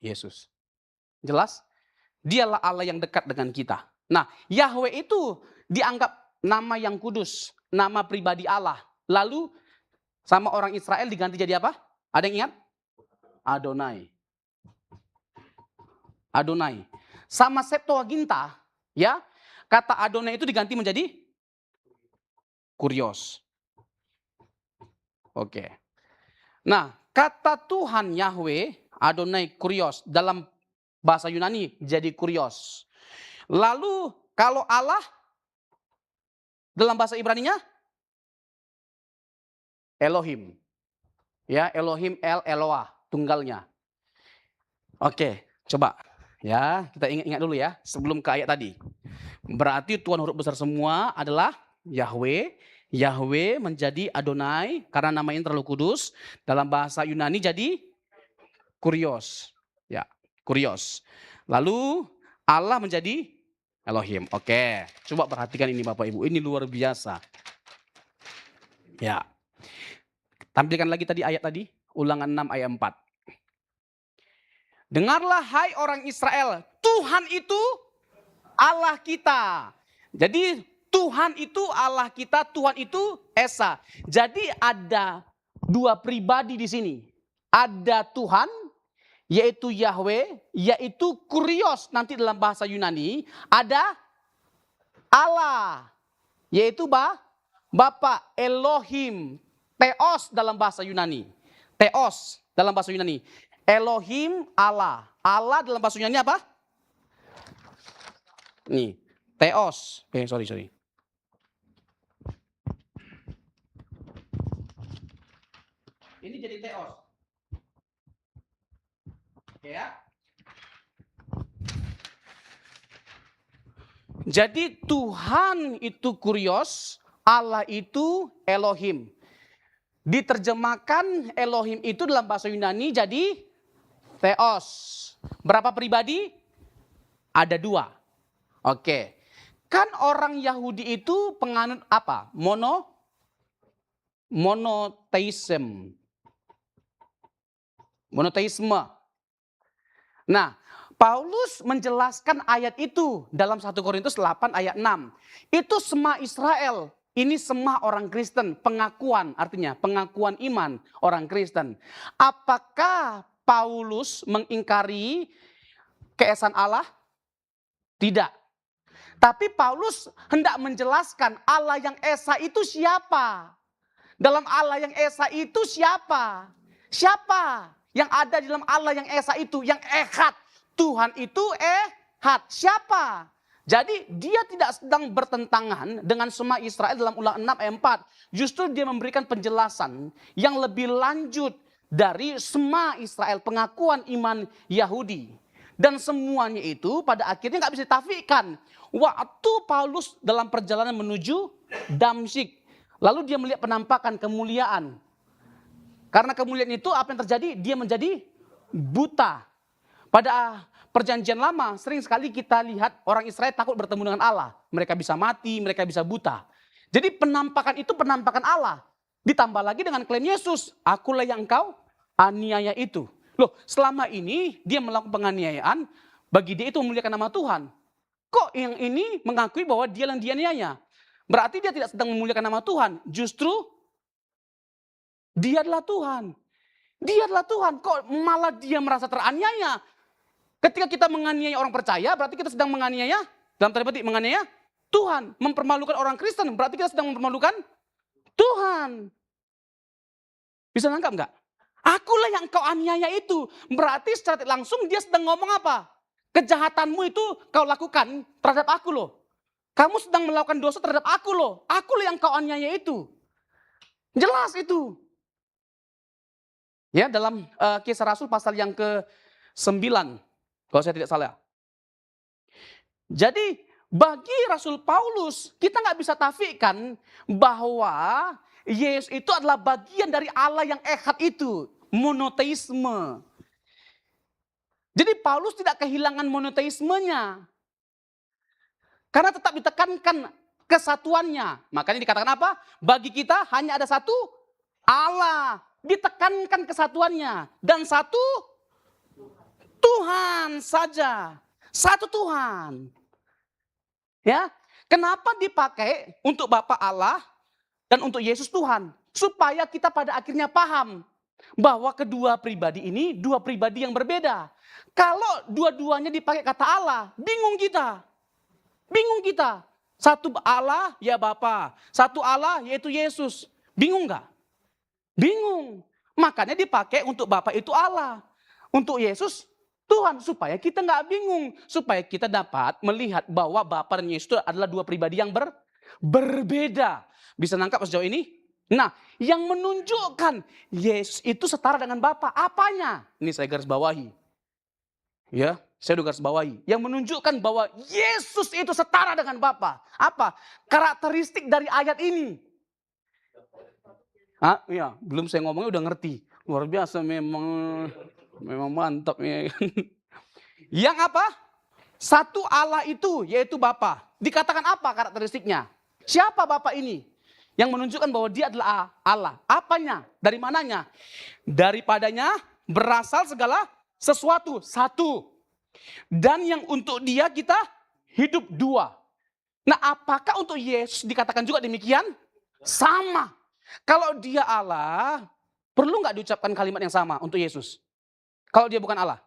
Yesus. Jelas? Dialah Allah yang dekat dengan kita. Nah, Yahweh itu dianggap nama yang kudus, nama pribadi Allah. Lalu sama orang Israel diganti jadi apa? Ada yang ingat? Adonai. Adonai. Sama Septuaginta, ya, kata Adonai itu diganti menjadi Kurios. Oke. Nah, kata Tuhan Yahweh, Adonai Kurios, dalam bahasa Yunani jadi Kurios. Lalu kalau Allah dalam bahasa Ibraninya Elohim. Ya, Elohim Eloah, tunggalnya. Oke, coba ya, kita ingat-ingat dulu ya sebelum ke ayat tadi. Berarti Tuhan huruf besar semua adalah Yahweh. Yahweh menjadi Adonai karena nama ini terlalu kudus. Dalam bahasa Yunani jadi Kurios. Ya, Kurios. Lalu Allah menjadi Elohim. Oke, coba perhatikan ini Bapak Ibu, ini luar biasa. Ya. Tampilkan lagi tadi ayat tadi, Ulangan 6 ayat 4. Dengarlah hai orang Israel, Tuhan itu Allah kita. Jadi Tuhan itu Allah kita, Tuhan itu Esa. Jadi ada dua pribadi di sini. Ada Tuhan, yaitu Yahweh, yaitu Kurios nanti dalam bahasa Yunani. Ada Allah, yaitu Bapa Elohim. Theos dalam bahasa Yunani. Theos dalam bahasa Yunani. Elohim Allah. Allah dalam bahasa Yunani apa? Nih, Theos. Sorry. Ini jadi Theos. Oke ya. Jadi Tuhan itu Kurios, Allah itu Elohim. Diterjemahkan Elohim itu dalam bahasa Yunani jadi Theos. Berapa pribadi? Ada dua. Oke. Kan orang Yahudi itu penganut apa? Monoteisme. Nah, Paulus menjelaskan ayat itu dalam 1 Korintus 8 ayat 6. Itu semua Israel. Ini semua orang Kristen, pengakuan artinya pengakuan iman orang Kristen. Apakah Paulus mengingkari keesaan Allah? Tidak. Tapi Paulus hendak menjelaskan Allah yang Esa itu siapa? Dalam Allah yang Esa itu siapa? Siapa yang ada di dalam Allah yang Esa itu? Yang Ehad. Tuhan itu Ehad. Siapa? Jadi dia tidak sedang bertentangan dengan semua Israel dalam Ulangan 6 ayat 4. Justru dia memberikan penjelasan yang lebih lanjut dari semua Israel, pengakuan iman Yahudi. Dan semuanya itu pada akhirnya nggak bisa ditafikan. Waktu Paulus dalam perjalanan menuju Damsyik, lalu dia melihat penampakan kemuliaan. Karena kemuliaan itu apa yang terjadi? Dia menjadi buta. perjanjian lama sering sekali kita lihat orang Israel takut bertemu dengan Allah. Mereka bisa mati, mereka bisa buta. Jadi penampakan itu penampakan Allah. Ditambah lagi dengan klaim Yesus, akulah yang engkau aniaya itu. Loh, selama ini dia melakukan penganiayaan, bagi dia itu memuliakan nama Tuhan. Kok yang ini mengakui bahwa dia yang dianiaya? Berarti dia tidak sedang memuliakan nama Tuhan. Justru dia adalah Tuhan. Dia adalah Tuhan. Kok malah dia merasa teraniaya? Ketika kita menganiaya orang percaya, berarti kita sedang menganiaya, dalam tanda petik menganiaya Tuhan. Mempermalukan orang Kristen, berarti kita sedang mempermalukan Tuhan. Bisa nangkap enggak? Akulah yang kau aniaya itu. Berarti secara tidak langsung dia sedang ngomong apa? Kejahatanmu itu kau lakukan terhadap aku loh. Kamu sedang melakukan dosa terhadap aku loh. Akulah yang kau aniaya itu. Jelas itu. Ya, dalam Kisah Rasul pasal yang ke-9. Kalau saya tidak salah. Jadi bagi Rasul Paulus, kita nggak bisa tafikan bahwa Yesus itu adalah bagian dari Allah yang echad itu. Monoteisme. Jadi Paulus tidak kehilangan monoteismenya. Karena tetap ditekankan kesatuannya. Makanya dikatakan apa? Bagi kita hanya ada satu Allah. Ditekankan kesatuannya. Dan satu Tuhan saja. Satu Tuhan. Ya, kenapa dipakai untuk Bapa Allah dan untuk Yesus Tuhan? Supaya kita pada akhirnya paham bahwa kedua pribadi ini dua pribadi yang berbeda. Kalau dua-duanya dipakai kata Allah, bingung kita. Bingung kita. Satu Allah ya Bapa, satu Allah yaitu Yesus. Bingung nggak? Bingung. Makanya dipakai untuk Bapa itu Allah, untuk Yesus Tuhan, supaya kita nggak bingung, supaya kita dapat melihat bahwa Bapa dan Yesus itu adalah dua pribadi yang berbeda. Bisa nangkap sejauh ini? Nah, yang menunjukkan Yesus itu setara dengan Bapa, apanya? Ini saya garis bawahi. Ya, saya udah garis bawahi. Yang menunjukkan bahwa Yesus itu setara dengan Bapa. Apa? Karakteristik dari ayat ini. Ya, belum saya ngomongnya udah ngerti. Luar biasa memang mantap ya. Yang apa? Satu Allah itu yaitu Bapa. Dikatakan apa karakteristiknya? Siapa Bapa ini? Yang menunjukkan bahwa dia adalah Allah. Apanya? Dari mananya? Daripadanya berasal segala sesuatu. Satu. Dan yang untuk dia kita hidup dua. Nah, apakah untuk Yesus dikatakan juga demikian? Sama. Kalau dia Allah, perlu nggak diucapkan kalimat yang sama untuk Yesus? Kalau dia bukan Allah?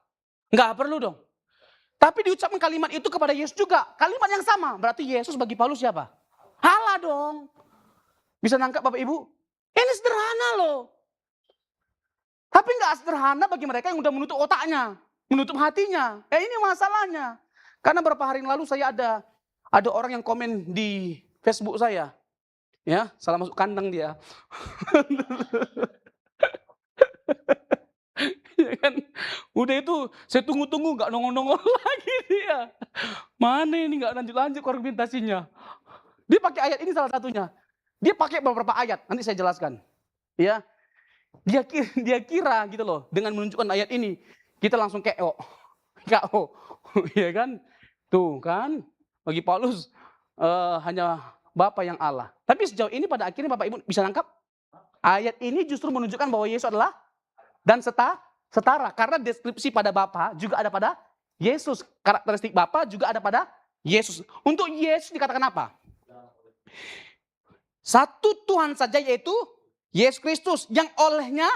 Nggak perlu dong. Tapi diucapkan kalimat itu kepada Yesus juga. Kalimat yang sama. Berarti Yesus bagi Paulus siapa? Allah dong. Bisa nangkap Bapak Ibu? Ini sederhana loh. Tapi nggak sederhana bagi mereka yang udah menutup otaknya. Menutup hatinya. Ini masalahnya. Karena beberapa hari yang lalu saya ada orang yang komen di Facebook saya. Ya, salah masuk kandang dia. Ya kan? Udah itu saya tunggu-tunggu nggak nongol-nongol lagi dia. Mana ini nggak lanjut-lanjut argumentasinya. Dia pakai ayat ini salah satunya. Dia pakai beberapa ayat, nanti saya jelaskan. Ya. Dia kira gitu loh, dengan menunjukkan ayat ini kita langsung KO. Ya kan? Tuh kan, bagi Paulus hanya Bapa yang Allah. Tapi sejauh ini pada akhirnya Bapak Ibu bisa nangkap? Ayat ini justru menunjukkan bahwa Yesus adalah dan setara. Karena deskripsi pada Bapa juga ada pada Yesus. Karakteristik Bapa juga ada pada Yesus. Untuk Yesus dikatakan apa? Satu Tuhan saja yaitu Yesus Kristus. Yang olehnya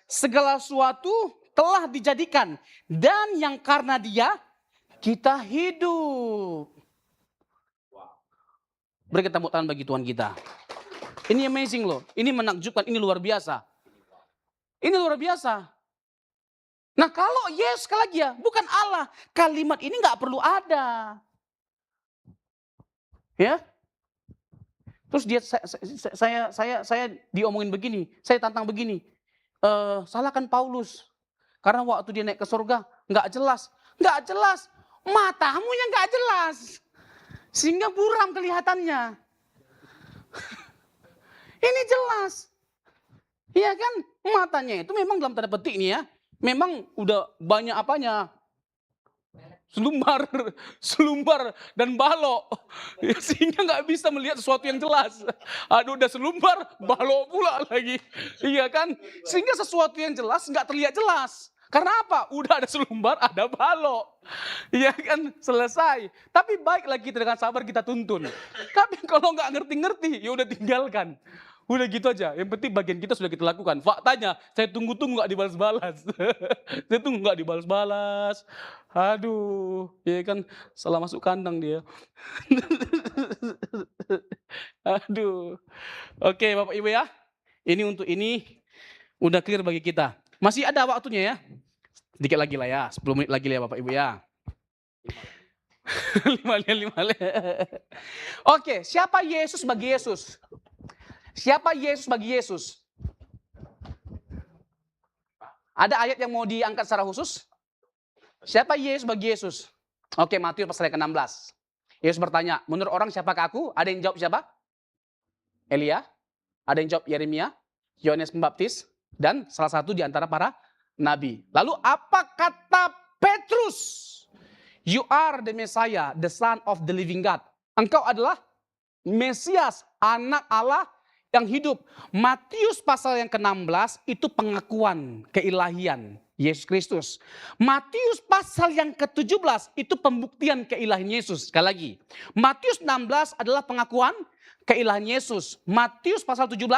segala sesuatu telah dijadikan. Dan yang karena dia kita hidup. Beri tepuk tangan bagi Tuhan kita. Ini amazing loh. Ini menakjubkan, ini luar biasa. Ini luar biasa. Nah kalau Yesus sekali lagi ya, bukan Allah. Kalimat ini nggak perlu ada. Ya. Terus dia saya diomongin begini, saya tantang begini. Salahkan Paulus. Karena waktu dia naik ke surga nggak jelas. Nggak jelas. Matamu yang nggak jelas. Sehingga buram kelihatannya. Ini jelas. Iya kan? Matanya itu memang dalam tanda petik nih ya. Memang udah banyak apanya. selumbar, selumbar dan balok. Ya, sehingga nggak bisa melihat sesuatu yang jelas. Aduh, udah selumbar, balok pula lagi. Iya kan? Sehingga sesuatu yang jelas nggak terlihat jelas. Karena apa? Udah ada selumbar, ada balok. Iya kan? Selesai. Tapi baiklah kita dengan sabar kita tuntun. Tapi kalau nggak ngerti-ngerti, ya udah tinggalkan. Udah gitu aja. Yang penting bagian kita sudah kita lakukan. Faktanya, saya tunggu-tunggu nggak dibalas-balas. Saya tunggu nggak dibalas-balas. Aduh, ya kan salah masuk kandang dia. Aduh. Oke, Bapak Ibu ya. Ini untuk ini udah clear bagi kita. Masih ada waktunya ya. Sedikit lagi lah ya, 10 menit lagi lah ya Bapak Ibu ya. 5 menit. Oke, siapa Yesus bagi Yesus? Siapa Yesus bagi Yesus? Ada ayat yang mau diangkat secara khusus? Siapa Yesus bagi Yesus? Oke, Matius pasal yang ke-16. Yesus bertanya, menurut orang siapakah aku? Ada yang jawab siapa? Elia. Ada yang jawab Yeremia, Yohanes Pembaptis, dan salah satu di antara para nabi. Lalu apa kata Petrus? You are the Messiah, the Son of the living God. Engkau adalah Mesias, anak Allah yang hidup. Matius pasal yang ke-16 itu pengakuan keilahian Yesus Kristus. Matius pasal yang ke-17 itu pembuktian keilahian Yesus. Sekali lagi, Matius 16 adalah pengakuan keilahian Yesus. Matius pasal 17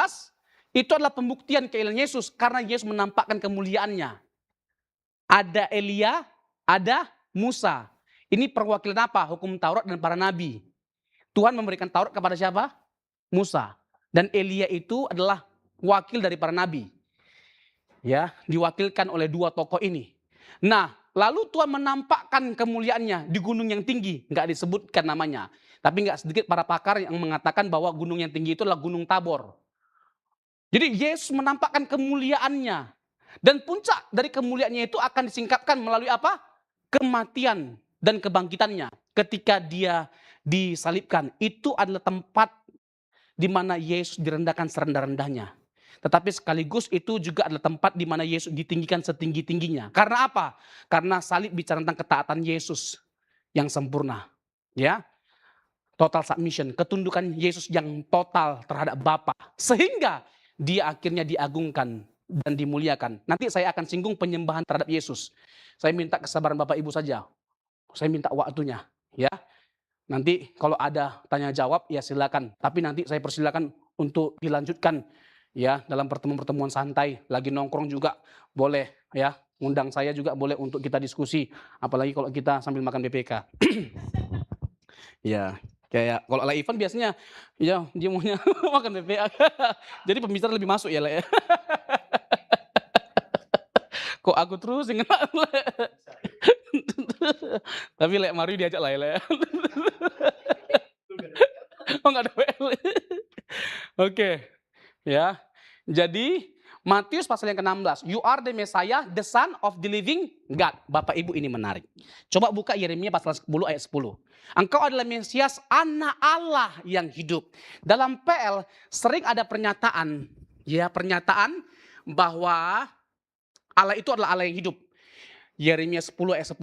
itu adalah pembuktian keilahian Yesus karena Yesus menampakkan kemuliaannya. Ada Elia, ada Musa. Ini perwakilan apa? Hukum Taurat dan para nabi. Tuhan memberikan Taurat kepada siapa? Musa. Dan Elia itu adalah wakil dari para nabi. Ya, diwakilkan oleh dua tokoh ini. Nah, lalu Tuhan menampakkan kemuliaannya di gunung yang tinggi. Nggak disebutkan namanya. Tapi nggak sedikit para pakar yang mengatakan bahwa gunung yang tinggi itu adalah Gunung Tabor. Jadi Yesus menampakkan kemuliaannya. Dan puncak dari kemuliaannya itu akan disingkapkan melalui apa? Kematian dan kebangkitannya. Ketika dia disalibkan, itu adalah tempat di mana Yesus direndahkan serendah-rendahnya. Tetapi sekaligus itu juga adalah tempat di mana Yesus ditinggikan setinggi-tingginya. Karena apa? Karena salib bicara tentang ketaatan Yesus yang sempurna. Ya, total submission, ketundukan Yesus yang total terhadap Bapa. Sehingga dia akhirnya diagungkan dan dimuliakan. Nanti saya akan singgung penyembahan terhadap Yesus. Saya minta kesabaran Bapak Ibu saja. Saya minta waktunya, ya. Nanti kalau ada tanya jawab ya silakan. Tapi nanti saya persilakan untuk dilanjutkan ya dalam pertemuan-pertemuan santai. Lagi nongkrong juga boleh ya. Undang saya juga boleh untuk kita diskusi. Apalagi kalau kita sambil makan BPK. Ya, kayak kalau ala Ivan biasanya ya dia maunya makan BPK. Jadi pembicara lebih masuk ya, Le. Kok aku terus yang kena, Le. Tapi Le, mari diajak lah ya, Le. Oh nggak ada WL. Oke, ya. Jadi Matius pasal yang ke-16. You are the Messiah, the Son of the living God. Bapak Ibu ini menarik. Coba buka Yeremia pasal 10 ayat 10. Engkau adalah Mesias, anak Allah yang hidup. Dalam PL sering ada pernyataan, ya pernyataan bahwa Allah itu adalah Allah yang hidup. Yeremia 10 ayat 10.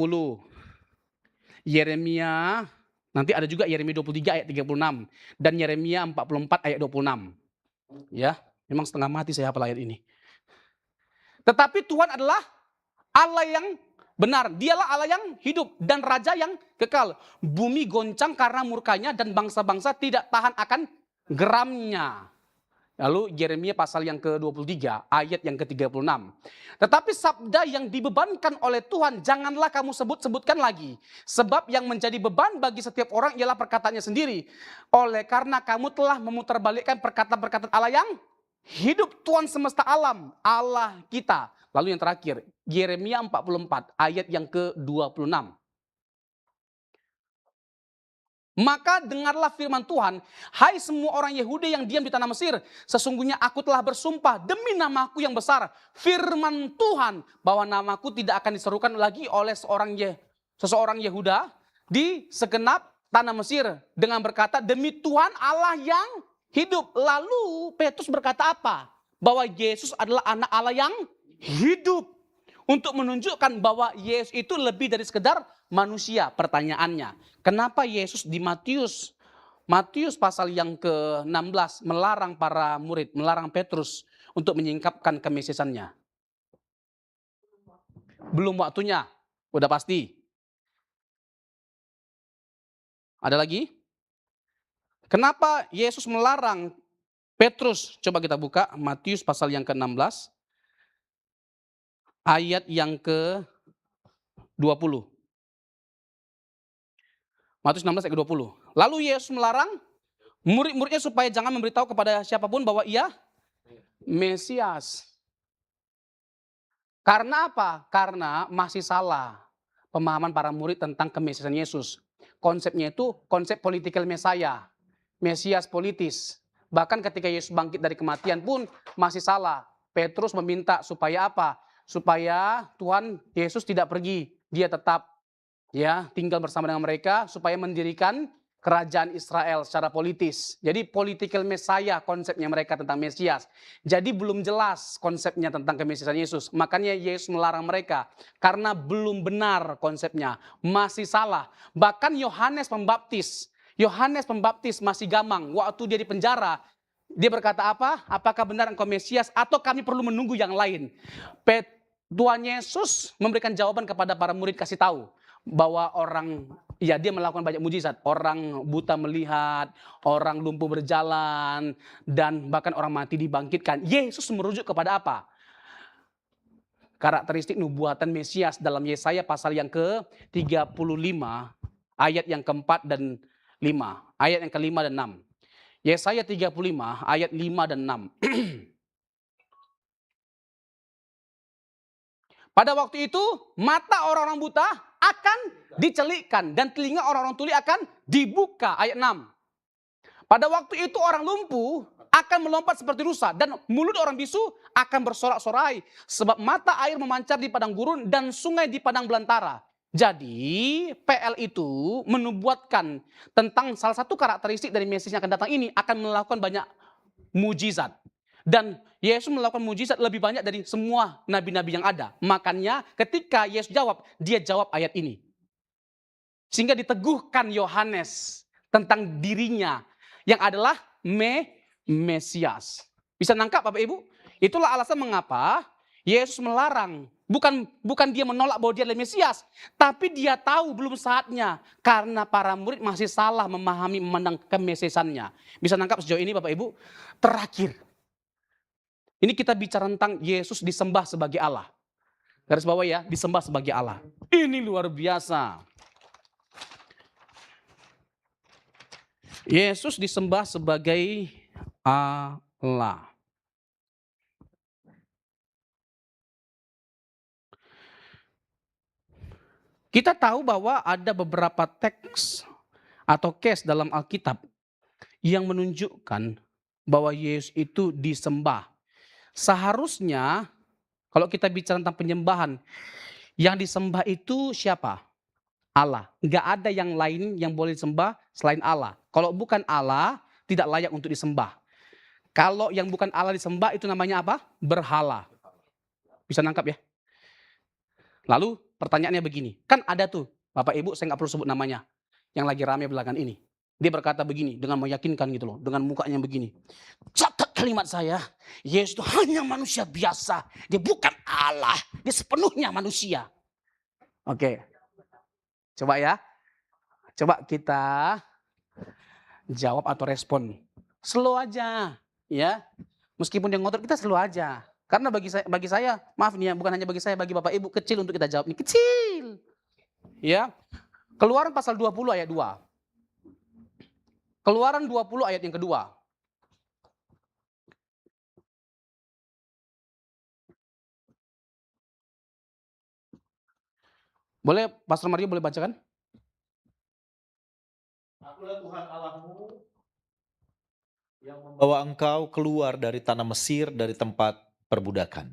Yeremia, nanti ada juga Yeremia 23 ayat 36. Dan Yeremia 44 ayat 26. Ya, memang setengah mati saya hafal ayat ini. Tetapi Tuhan adalah Allah yang benar. Dialah Allah yang hidup dan Raja yang kekal. Bumi goncang karena murkanya dan bangsa-bangsa tidak tahan akan geramnya. Lalu Yeremia pasal yang ke-23 ayat yang ke-36. Tetapi sabda yang dibebankan oleh Tuhan janganlah kamu sebut-sebutkan lagi. Sebab yang menjadi beban bagi setiap orang ialah perkataannya sendiri. Oleh karena kamu telah memutarbalikkan perkataan-perkataan Allah yang hidup, Tuhan semesta alam, Allah kita. Lalu yang terakhir Yeremia 44 ayat yang ke-26. Maka dengarlah firman Tuhan, hai semua orang Yahudi yang diam di tanah Mesir, sesungguhnya aku telah bersumpah demi namaku yang besar, firman Tuhan, bahwa namaku tidak akan diserukan lagi oleh seseorang Yehuda di segenap tanah Mesir, dengan berkata demi Tuhan Allah yang hidup. Lalu Petrus berkata apa? Bahwa Yesus adalah anak Allah yang hidup. untuk menunjukkan bahwa Yesus itu lebih dari sekedar manusia. Pertanyaannya, kenapa Yesus di Matius pasal yang ke-16 melarang para murid, melarang Petrus untuk menyingkapkan kemesiasannya? Belum waktunya, udah pasti. Ada lagi? Kenapa Yesus melarang Petrus? Coba kita buka Matius pasal yang ke-16 ayat yang ke-20. Matius 16 ayat ke-20. Lalu Yesus melarang murid-muridnya supaya jangan memberitahu kepada siapapun bahwa ia Mesias. Karena apa? Karena masih salah pemahaman para murid tentang kemesiasan Yesus. Konsepnya itu konsep political Messiah, Mesias politis. Bahkan ketika Yesus bangkit dari kematian pun masih salah. Petrus meminta supaya apa? Supaya Tuhan Yesus tidak pergi, dia tetap tinggal bersama dengan mereka supaya mendirikan kerajaan Israel secara politis. Jadi political Messiah konsepnya mereka tentang Mesias. Jadi belum jelas konsepnya tentang kemesiasan Yesus. Makanya Yesus melarang mereka karena belum benar konsepnya, masih salah. Bahkan Yohanes Pembaptis masih gamang waktu dia di penjara. Dia berkata apa? Apakah benar engkau Mesias atau kami perlu menunggu yang lain? Tuhan Yesus memberikan jawaban kepada para murid, kasih tahu bahwa dia melakukan banyak mujizat. Orang buta melihat, orang lumpuh berjalan, dan bahkan orang mati dibangkitkan. Yesus merujuk kepada apa? Karakteristik nubuatan Mesias dalam Yesaya pasal yang ke-35 ayat yang ke-4 dan 5. Ayat yang ke-5 dan 6. Yesaya 35 ayat 5 dan 6. Pada waktu itu mata orang-orang buta akan dicelikkan dan telinga orang-orang tuli akan dibuka. Ayat 6. Pada waktu itu orang lumpuh akan melompat seperti rusa dan mulut orang bisu akan bersorak-sorai sebab mata air memancar di padang gurun dan sungai di padang belantara. Jadi PL itu menubuatkan tentang salah satu karakteristik dari Mesias yang akan datang ini akan melakukan banyak mujizat. Dan Yesus melakukan mujizat lebih banyak dari semua nabi-nabi yang ada. Makanya ketika Yesus jawab, dia jawab ayat ini. Sehingga diteguhkan Yohanes tentang dirinya yang adalah Mesias. Bisa nangkap Bapak Ibu? Itulah alasan mengapa Yesus melarang. Bukan dia menolak bahwa dia adalah Mesias. Tapi dia tahu belum saatnya. Karena para murid masih salah memandang kemesiasannya. Bisa nangkap sejauh ini Bapak Ibu? Terakhir. Ini kita bicara tentang Yesus disembah sebagai Allah. Garis bawah ya, disembah sebagai Allah. Ini luar biasa. Yesus disembah sebagai Allah. Kita tahu bahwa ada beberapa teks atau case dalam Alkitab yang menunjukkan bahwa Yesus itu disembah. Seharusnya kalau kita bicara tentang penyembahan, yang disembah itu siapa? Allah. Nggak ada yang lain yang boleh disembah selain Allah. Kalau bukan Allah, tidak layak untuk disembah. Kalau yang bukan Allah disembah itu namanya apa? Berhala. Bisa nangkap ya? Lalu pertanyaannya begini, kan ada tuh Bapak Ibu, saya nggak perlu sebut namanya, yang lagi rame belakangan ini. Dia berkata begini dengan meyakinkan gitu loh, dengan mukanya begini. Catat kalimat saya, Yesus itu hanya manusia biasa, dia bukan Allah, dia sepenuhnya manusia. Oke, coba ya, coba kita jawab atau respon. Slow aja, ya. Meskipun dia ngotot, kita slow aja. Karena bagi saya, maaf nih ya, bukan hanya bagi saya, bagi Bapak Ibu kecil untuk kita jawab nih, kecil. Ya. Keluaran pasal 20 ayat 2. Keluaran 20 ayat yang kedua. Boleh, Pastor Mario boleh bacakan? Akulah Tuhan Allahmu yang membawa engkau keluar dari tanah Mesir, dari tempat perbudakan.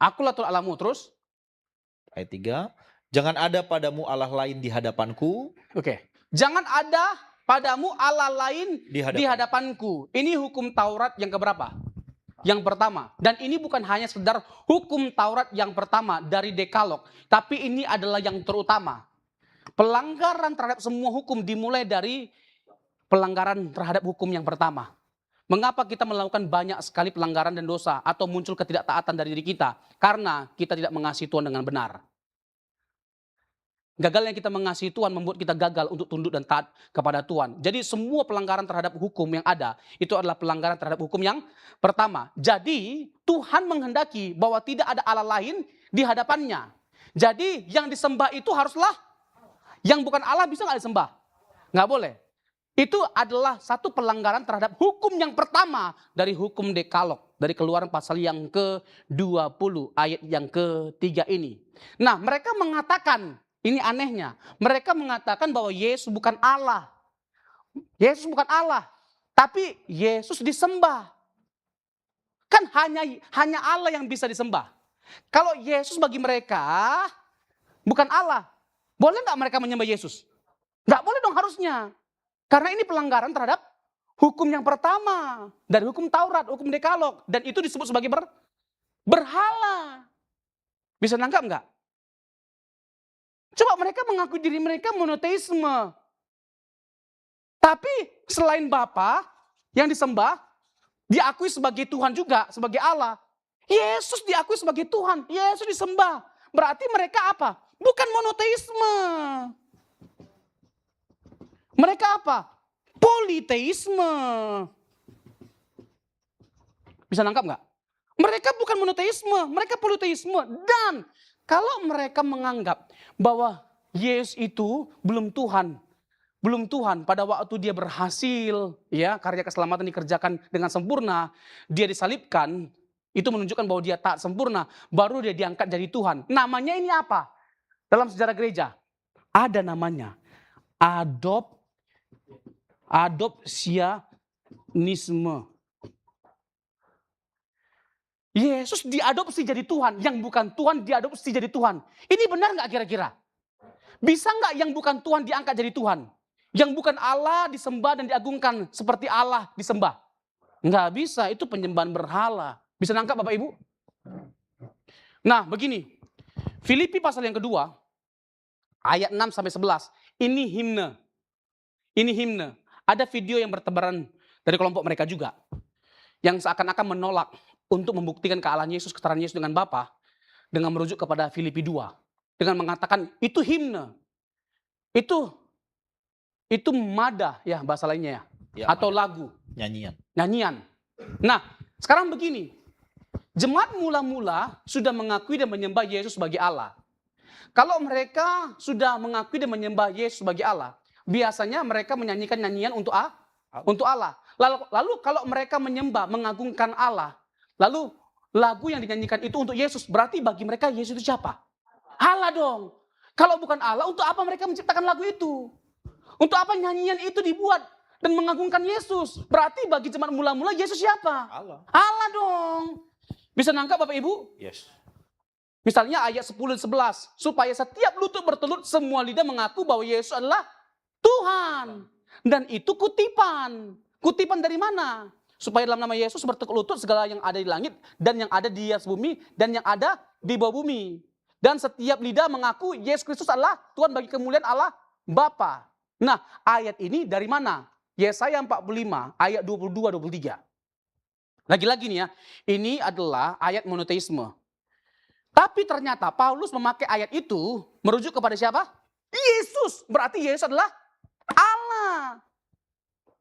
Akulah Tuhan Allahmu, terus? Ayat 3, jangan ada padamu Allah lain di hadapanku. Oke. Jangan ada padamu Allah lain Di hadapan. di hadapanku. Ini hukum Taurat yang keberapa? yang pertama. Dan ini bukan hanya sekedar hukum Taurat yang pertama dari Dekalog, tapi ini adalah yang terutama. Pelanggaran terhadap semua hukum dimulai dari pelanggaran terhadap hukum yang pertama. Mengapa kita melakukan banyak sekali pelanggaran dan dosa atau muncul ketidaktaatan dari diri kita? Karena kita tidak mengasihi Tuhan dengan benar. Gagalnya kita mengasihi Tuhan membuat kita gagal untuk tunduk dan taat kepada Tuhan. Jadi semua pelanggaran terhadap hukum yang ada, itu adalah pelanggaran terhadap hukum yang pertama. Jadi Tuhan menghendaki bahwa tidak ada Allah lain di hadapannya. Jadi yang disembah itu haruslah, yang bukan Allah bisa nggak disembah? Nggak boleh. Itu adalah satu pelanggaran terhadap hukum yang pertama dari hukum Dekalog. Dari Keluaran pasal yang ke-20 ayat yang ke-3 ini. Nah, mereka mengatakan, ini anehnya, mereka mengatakan bahwa Yesus bukan Allah. Yesus bukan Allah, tapi Yesus disembah. Kan hanya Allah yang bisa disembah. Kalau Yesus bagi mereka bukan Allah, boleh nggak mereka menyembah Yesus? Nggak boleh dong harusnya. Karena ini pelanggaran terhadap hukum yang pertama dari hukum Taurat, hukum Dekalog, dan itu disebut sebagai berhala. Bisa nangkap nggak? Coba mereka mengaku diri mereka monoteisme. Tapi selain Bapa yang disembah, diakui sebagai Tuhan juga, sebagai Allah. Yesus diakui sebagai Tuhan, Yesus disembah. Berarti mereka apa? Bukan monoteisme. Mereka apa? Politeisme. Bisa nangkap nggak? Mereka bukan monoteisme, mereka politeisme. Dan kalau mereka menganggap bahwa Yesus itu belum Tuhan pada waktu dia berhasil, ya karya keselamatan dikerjakan dengan sempurna, dia disalibkan, itu menunjukkan bahwa dia tak sempurna, baru dia diangkat jadi Tuhan. Namanya ini apa? Dalam sejarah gereja ada namanya adopsianisme. Yesus diadopsi jadi Tuhan, yang bukan Tuhan diadopsi jadi Tuhan. Ini benar nggak kira-kira? Bisa nggak yang bukan Tuhan diangkat jadi Tuhan? Yang bukan Allah disembah dan diagungkan seperti Allah disembah? Nggak bisa, itu penyembahan berhala. Bisa nangkap Bapak Ibu? Nah begini, Filipi pasal yang kedua, ayat 6-11, ini himne. Ini himne. Ada video yang bertebaran dari kelompok mereka juga, yang seakan-akan menolak untuk membuktikan kealahan Yesus, kesetaraan Yesus dengan Bapa, dengan merujuk kepada Filipi 2. Dengan mengatakan itu himne. Itu madah ya bahasa lainnya ya atau lagu. Nyanyian. Nah sekarang begini. Jemaat mula-mula sudah mengakui dan menyembah Yesus sebagai Allah. Kalau mereka sudah mengakui dan menyembah Yesus sebagai Allah, biasanya mereka menyanyikan nyanyian untuk Allah. Lalu kalau mereka menyembah, mengagungkan Allah, lalu lagu yang dinyanyikan itu untuk Yesus, berarti bagi mereka Yesus itu siapa? Allah dong. Kalau bukan Allah, untuk apa mereka menciptakan lagu itu? Untuk apa nyanyian itu dibuat dan mengagungkan Yesus? Berarti bagi jemaat mula-mula Yesus siapa? Allah dong. Bisa nangkap Bapak Ibu? Yes. Misalnya ayat 10-11. Supaya setiap lutut bertelut, semua lidah mengaku bahwa Yesus adalah Tuhan. Dan itu kutipan. Kutipan dari mana? Supaya dalam nama Yesus bertekuk lutut segala yang ada di langit dan yang ada di atas bumi dan yang ada di bawah bumi. Dan setiap lidah mengaku Yesus Kristus adalah Tuhan bagi kemuliaan Allah Bapa. Nah, ayat ini dari mana? Yesaya 45 ayat 22-23. Lagi-lagi nih ya, ini adalah ayat monoteisme. Tapi ternyata Paulus memakai ayat itu merujuk kepada siapa? Yesus. Berarti Yesus adalah Allah.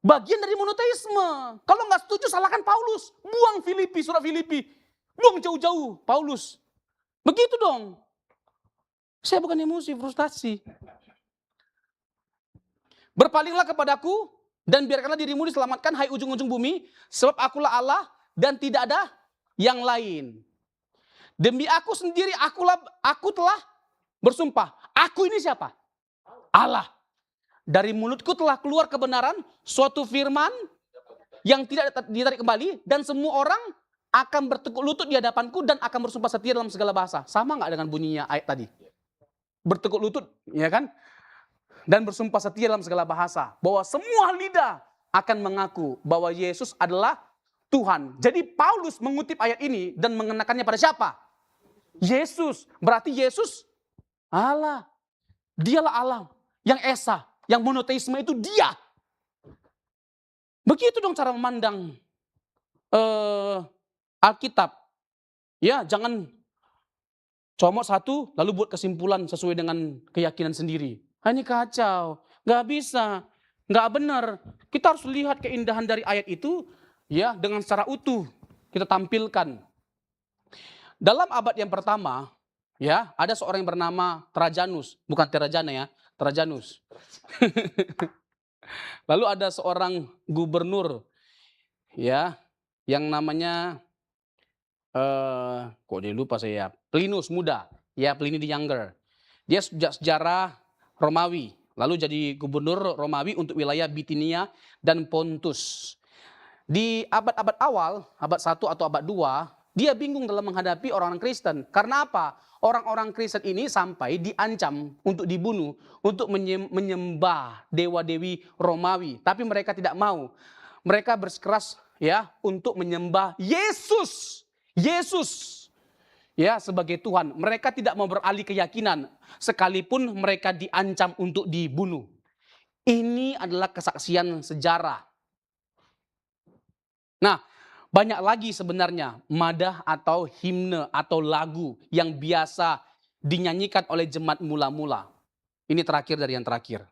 Bagian dari monoteisme. Kalau nggak setuju salahkan Paulus. Buang Filipi, surat Filipi. Buang jauh-jauh Paulus. Begitu dong. Saya bukan emosi, frustasi. Berpalinglah kepadaku dan biarkanlah dirimu diselamatkan hai ujung-ujung bumi. Sebab akulah Allah dan tidak ada yang lain. Demi aku sendiri aku telah bersumpah. Aku ini siapa? Allah. Dari mulutku telah keluar kebenaran, suatu firman yang tidak ditarik kembali, dan semua orang akan bertekuk lutut di hadapanku dan akan bersumpah setia dalam segala bahasa. Sama nggak dengan bunyinya ayat tadi? Bertekuk lutut, ya kan? Dan bersumpah setia dalam segala bahasa. Bahwa semua lidah akan mengaku bahwa Yesus adalah Tuhan. Jadi Paulus mengutip ayat ini dan mengenakannya pada siapa? Yesus. Berarti Yesus Allah. Dialah Allah yang esa, yang monoteisme itu dia. Begitu dong cara memandang Alkitab. Ya, jangan comot satu lalu buat kesimpulan sesuai dengan keyakinan sendiri. Ini kacau, nggak bisa, nggak benar. Kita harus lihat keindahan dari ayat itu ya dengan secara utuh kita tampilkan. Dalam abad yang pertama, ya ada seorang yang bernama Trajanus, bukan Terajana ya, Trajanus. Lalu ada seorang gubernur, ya, yang namanya kok dia lupa saya, Plinus muda, ya Pliny the Younger. Dia sejarah Romawi, lalu jadi gubernur Romawi untuk wilayah Bitinia dan Pontus. Di abad-abad awal, abad 1 atau abad 2, dia bingung dalam menghadapi orang-orang Kristen. Karena apa? Orang-orang Kristen ini sampai diancam untuk dibunuh, untuk menyembah dewa-dewi Romawi. Tapi mereka tidak mau. Mereka bersikeras ya untuk menyembah Yesus. Yesus ya sebagai Tuhan. Mereka tidak mau beralih keyakinan sekalipun mereka diancam untuk dibunuh. Ini adalah kesaksian sejarah. Nah, banyak lagi sebenarnya madah atau himne atau lagu yang biasa dinyanyikan oleh jemaat mula-mula. Ini terakhir dari yang terakhir.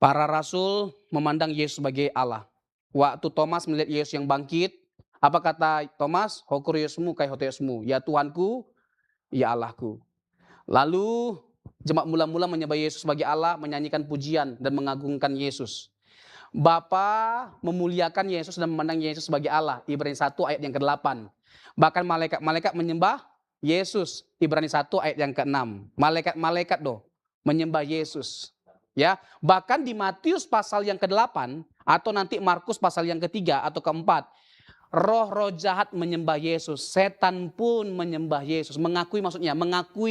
Para rasul memandang Yesus sebagai Allah. Waktu Thomas melihat Yesus yang bangkit, apa kata Thomas? Hokuriosmu kai hoteosmu. Ya Tuhanku, ya Allahku. Lalu jemaat mula-mula menyembah Yesus sebagai Allah, menyanyikan pujian dan mengagungkan Yesus. Bapa memuliakan Yesus dan memandang Yesus sebagai Allah. Ibrani 1 ayat yang ke-8. Bahkan malaikat-malaikat menyembah Yesus. Ibrani 1 ayat yang ke-6. Malaikat-malaikat menyembah Yesus. Ya, bahkan di Matius pasal yang ke-8 atau nanti Markus pasal yang ke-3 atau ke-4, roh-roh jahat menyembah Yesus, setan pun menyembah Yesus, mengakui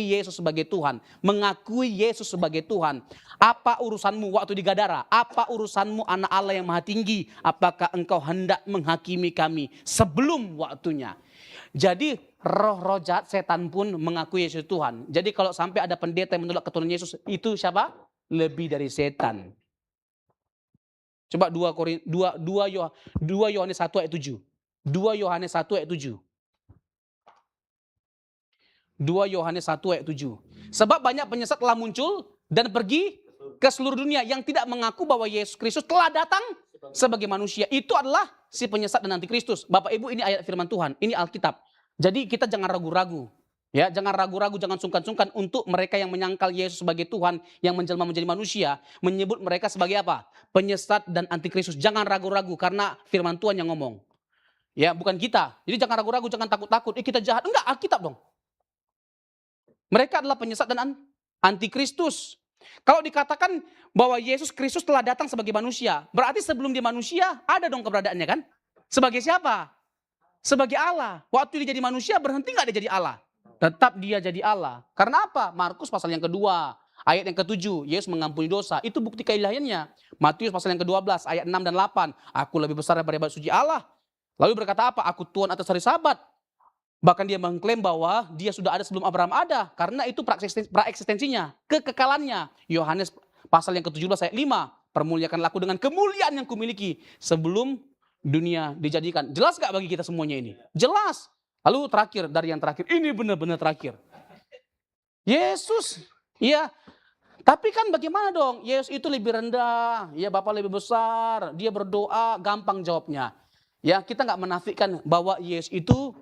Yesus sebagai Tuhan, mengakui Yesus sebagai Tuhan. Apa urusanmu waktu di Gadara? Apa urusanmu anak Allah yang maha tinggi? Apakah engkau hendak menghakimi kami sebelum waktunya? Jadi roh-roh jahat setan pun mengakui Yesus Tuhan. Jadi kalau sampai ada pendeta yang menolak keturunan Yesus, itu siapa? Lebih dari setan. Coba 2 Yohanes 1 ayat 7. 2 Yohanes 1 ayat 7. 2 Yohanes 1 ayat 7. Sebab banyak penyesat telah muncul dan pergi ke seluruh dunia yang tidak mengaku bahwa Yesus Kristus telah datang sebagai manusia. Itu adalah si penyesat dan antikristus. Bapak Ibu, ini ayat firman Tuhan, ini Alkitab. Jadi kita jangan ragu-ragu. Ya, jangan ragu-ragu, jangan sungkan-sungkan untuk mereka yang menyangkal Yesus sebagai Tuhan yang menjelma menjadi manusia, menyebut mereka sebagai apa? Penyesat dan antikristus. Jangan ragu-ragu karena firman Tuhan yang ngomong. Ya, bukan kita. Jadi jangan ragu-ragu, jangan takut-takut. Kita jahat. Enggak, Alkitab dong. Mereka adalah penyesat dan antikristus. Kalau dikatakan bahwa Yesus Kristus telah datang sebagai manusia, berarti sebelum dia manusia ada dong keberadaannya kan? Sebagai siapa? Sebagai Allah. Waktu dia jadi manusia berhenti nggak dia jadi Allah? Tetap dia jadi Allah. Karena apa? Markus pasal yang kedua, ayat yang ke-7, Yesus mengampuni dosa. Itu bukti keilahiannya. Matius pasal yang ke-12, ayat 6 dan 8. Aku lebih besar daripada ibadat suci Allah. Lalu berkata apa? Aku Tuhan atas hari Sabat. Bahkan dia mengklaim bahwa dia sudah ada sebelum Abraham ada. Karena itu praeksistensinya, kekekalannya. Yohanes pasal yang ke-17 ayat 5. Permuliakanlah aku dengan kemuliaan yang kumiliki sebelum dunia dijadikan. Jelas gak bagi kita semuanya ini? Jelas. Lalu terakhir, dari yang terakhir, ini benar-benar terakhir. Yesus, ya. Tapi kan bagaimana dong? Yesus itu lebih rendah, ya Bapa lebih besar, dia berdoa, gampang jawabnya. Ya, kita nggak menafikan bahwa Yesus itu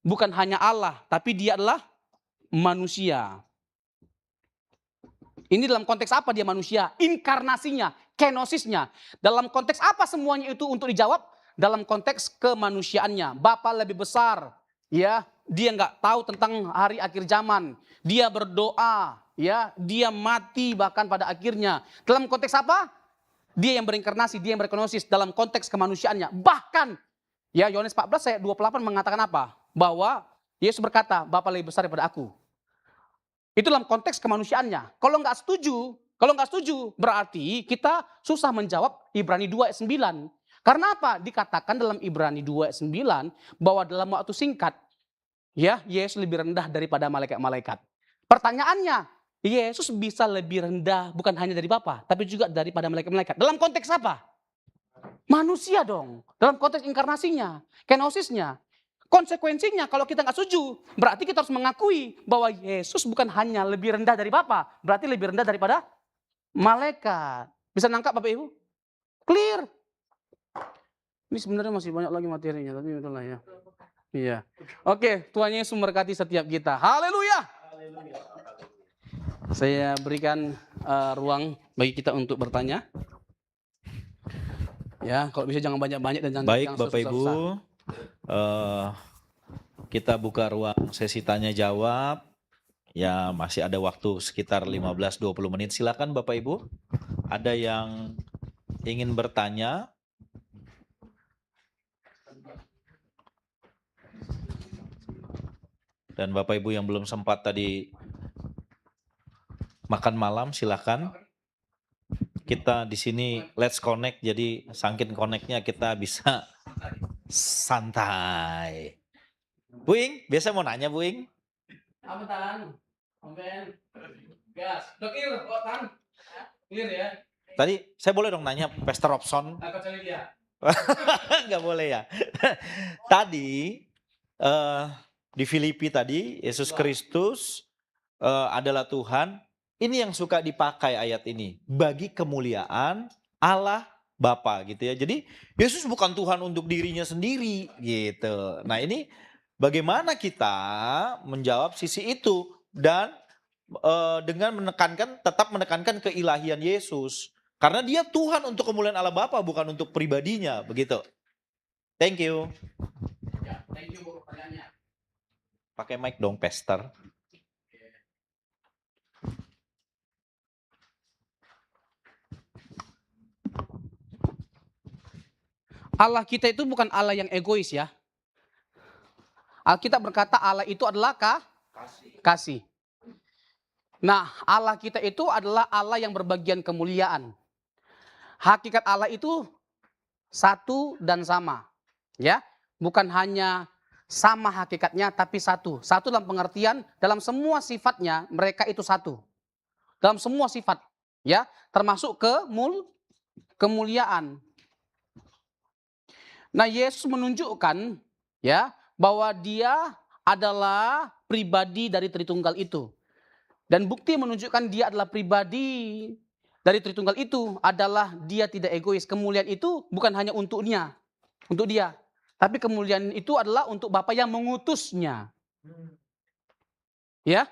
bukan hanya Allah, tapi dia adalah manusia. Ini dalam konteks apa dia manusia? Inkarnasinya, kenosisnya. Dalam konteks apa semuanya itu untuk dijawab? Dalam konteks kemanusiaannya. Bapa lebih besar. Ya, dia nggak tahu tentang hari akhir zaman. Dia berdoa, ya, dia mati bahkan pada akhirnya. Dalam konteks apa? Dia yang berinkarnasi, dia yang berkenosis dalam konteks kemanusiaannya. Bahkan, ya Yohanes 14 ayat 28 mengatakan apa? Bahwa Yesus berkata, Bapa lebih besar daripada aku. Itu dalam konteks kemanusiaannya. Kalau nggak setuju berarti kita susah menjawab Ibrani 2 ayat 9. Karena apa? Dikatakan dalam Ibrani 2 ayat 9 bahwa dalam waktu singkat, ya, Yesus lebih rendah daripada malaikat-malaikat. Pertanyaannya, Yesus bisa lebih rendah bukan hanya dari Bapa, tapi juga daripada malaikat-malaikat. Dalam konteks apa? Manusia dong. Dalam konteks inkarnasinya, kenosisnya. Konsekuensinya kalau kita nggak setuju, berarti kita harus mengakui bahwa Yesus bukan hanya lebih rendah dari Bapa, berarti lebih rendah daripada malaikat. Bisa nangkap Bapak Ibu? Clear. Ini sebenarnya masih banyak lagi materinya, tapi udahlah ya. Iya. Oke, Tuhan Yesus memberkati setiap kita. Haleluya. Saya berikan ruang bagi kita untuk bertanya. Ya, kalau bisa jangan banyak-banyak dan jangan Baik jangan Bapak Ibu, susah-susah. kita buka ruang sesi tanya jawab. Ya, masih ada waktu sekitar 15-20 menit. Silakan Bapak Ibu. Ada yang ingin bertanya? Dan Bapak Ibu yang belum sempat tadi makan malam, silakan. Kita di sini let's connect, jadi saking connect-nya kita bisa santai. Bu Ing, biasa mau nanya Bu Ing? Apa Tan? Omben. Gas. Udah clear, kok Tan? Clear ya? Tadi saya boleh dong nanya Pastor Robson? Takut cari dia. Nggak boleh ya. Tadi di Filipi tadi Yesus Kristus adalah Tuhan. Ini yang suka dipakai ayat ini bagi kemuliaan Allah Bapa gitu ya. Jadi Yesus bukan Tuhan untuk dirinya sendiri gitu. Nah ini bagaimana kita menjawab sisi itu dan dengan tetap menekankan keilahian Yesus. Karena dia Tuhan untuk kemuliaan Allah Bapa, bukan untuk pribadinya, begitu. Thank you. Ya, thank you for pertanyaannya. Pakai mic dong, Pastor. Allah kita itu bukan Allah yang egois ya. Alkitab berkata Allah itu adalah kasih. Nah, Allah kita itu adalah Allah yang berbagian kemuliaan. Hakikat Allah itu satu dan sama. Ya, bukan hanya sama hakikatnya tapi satu. Satu dalam pengertian dalam semua sifatnya mereka itu satu. Dalam semua sifat, ya, termasuk kemuliaan. Nah, Yesus menunjukkan ya bahwa dia adalah pribadi dari Tritunggal itu. Dan bukti menunjukkan dia adalah pribadi dari Tritunggal itu adalah dia tidak egois. Kemuliaan itu bukan hanya untuk dia. Tapi kemuliaan itu adalah untuk Bapa yang mengutusnya. Ya.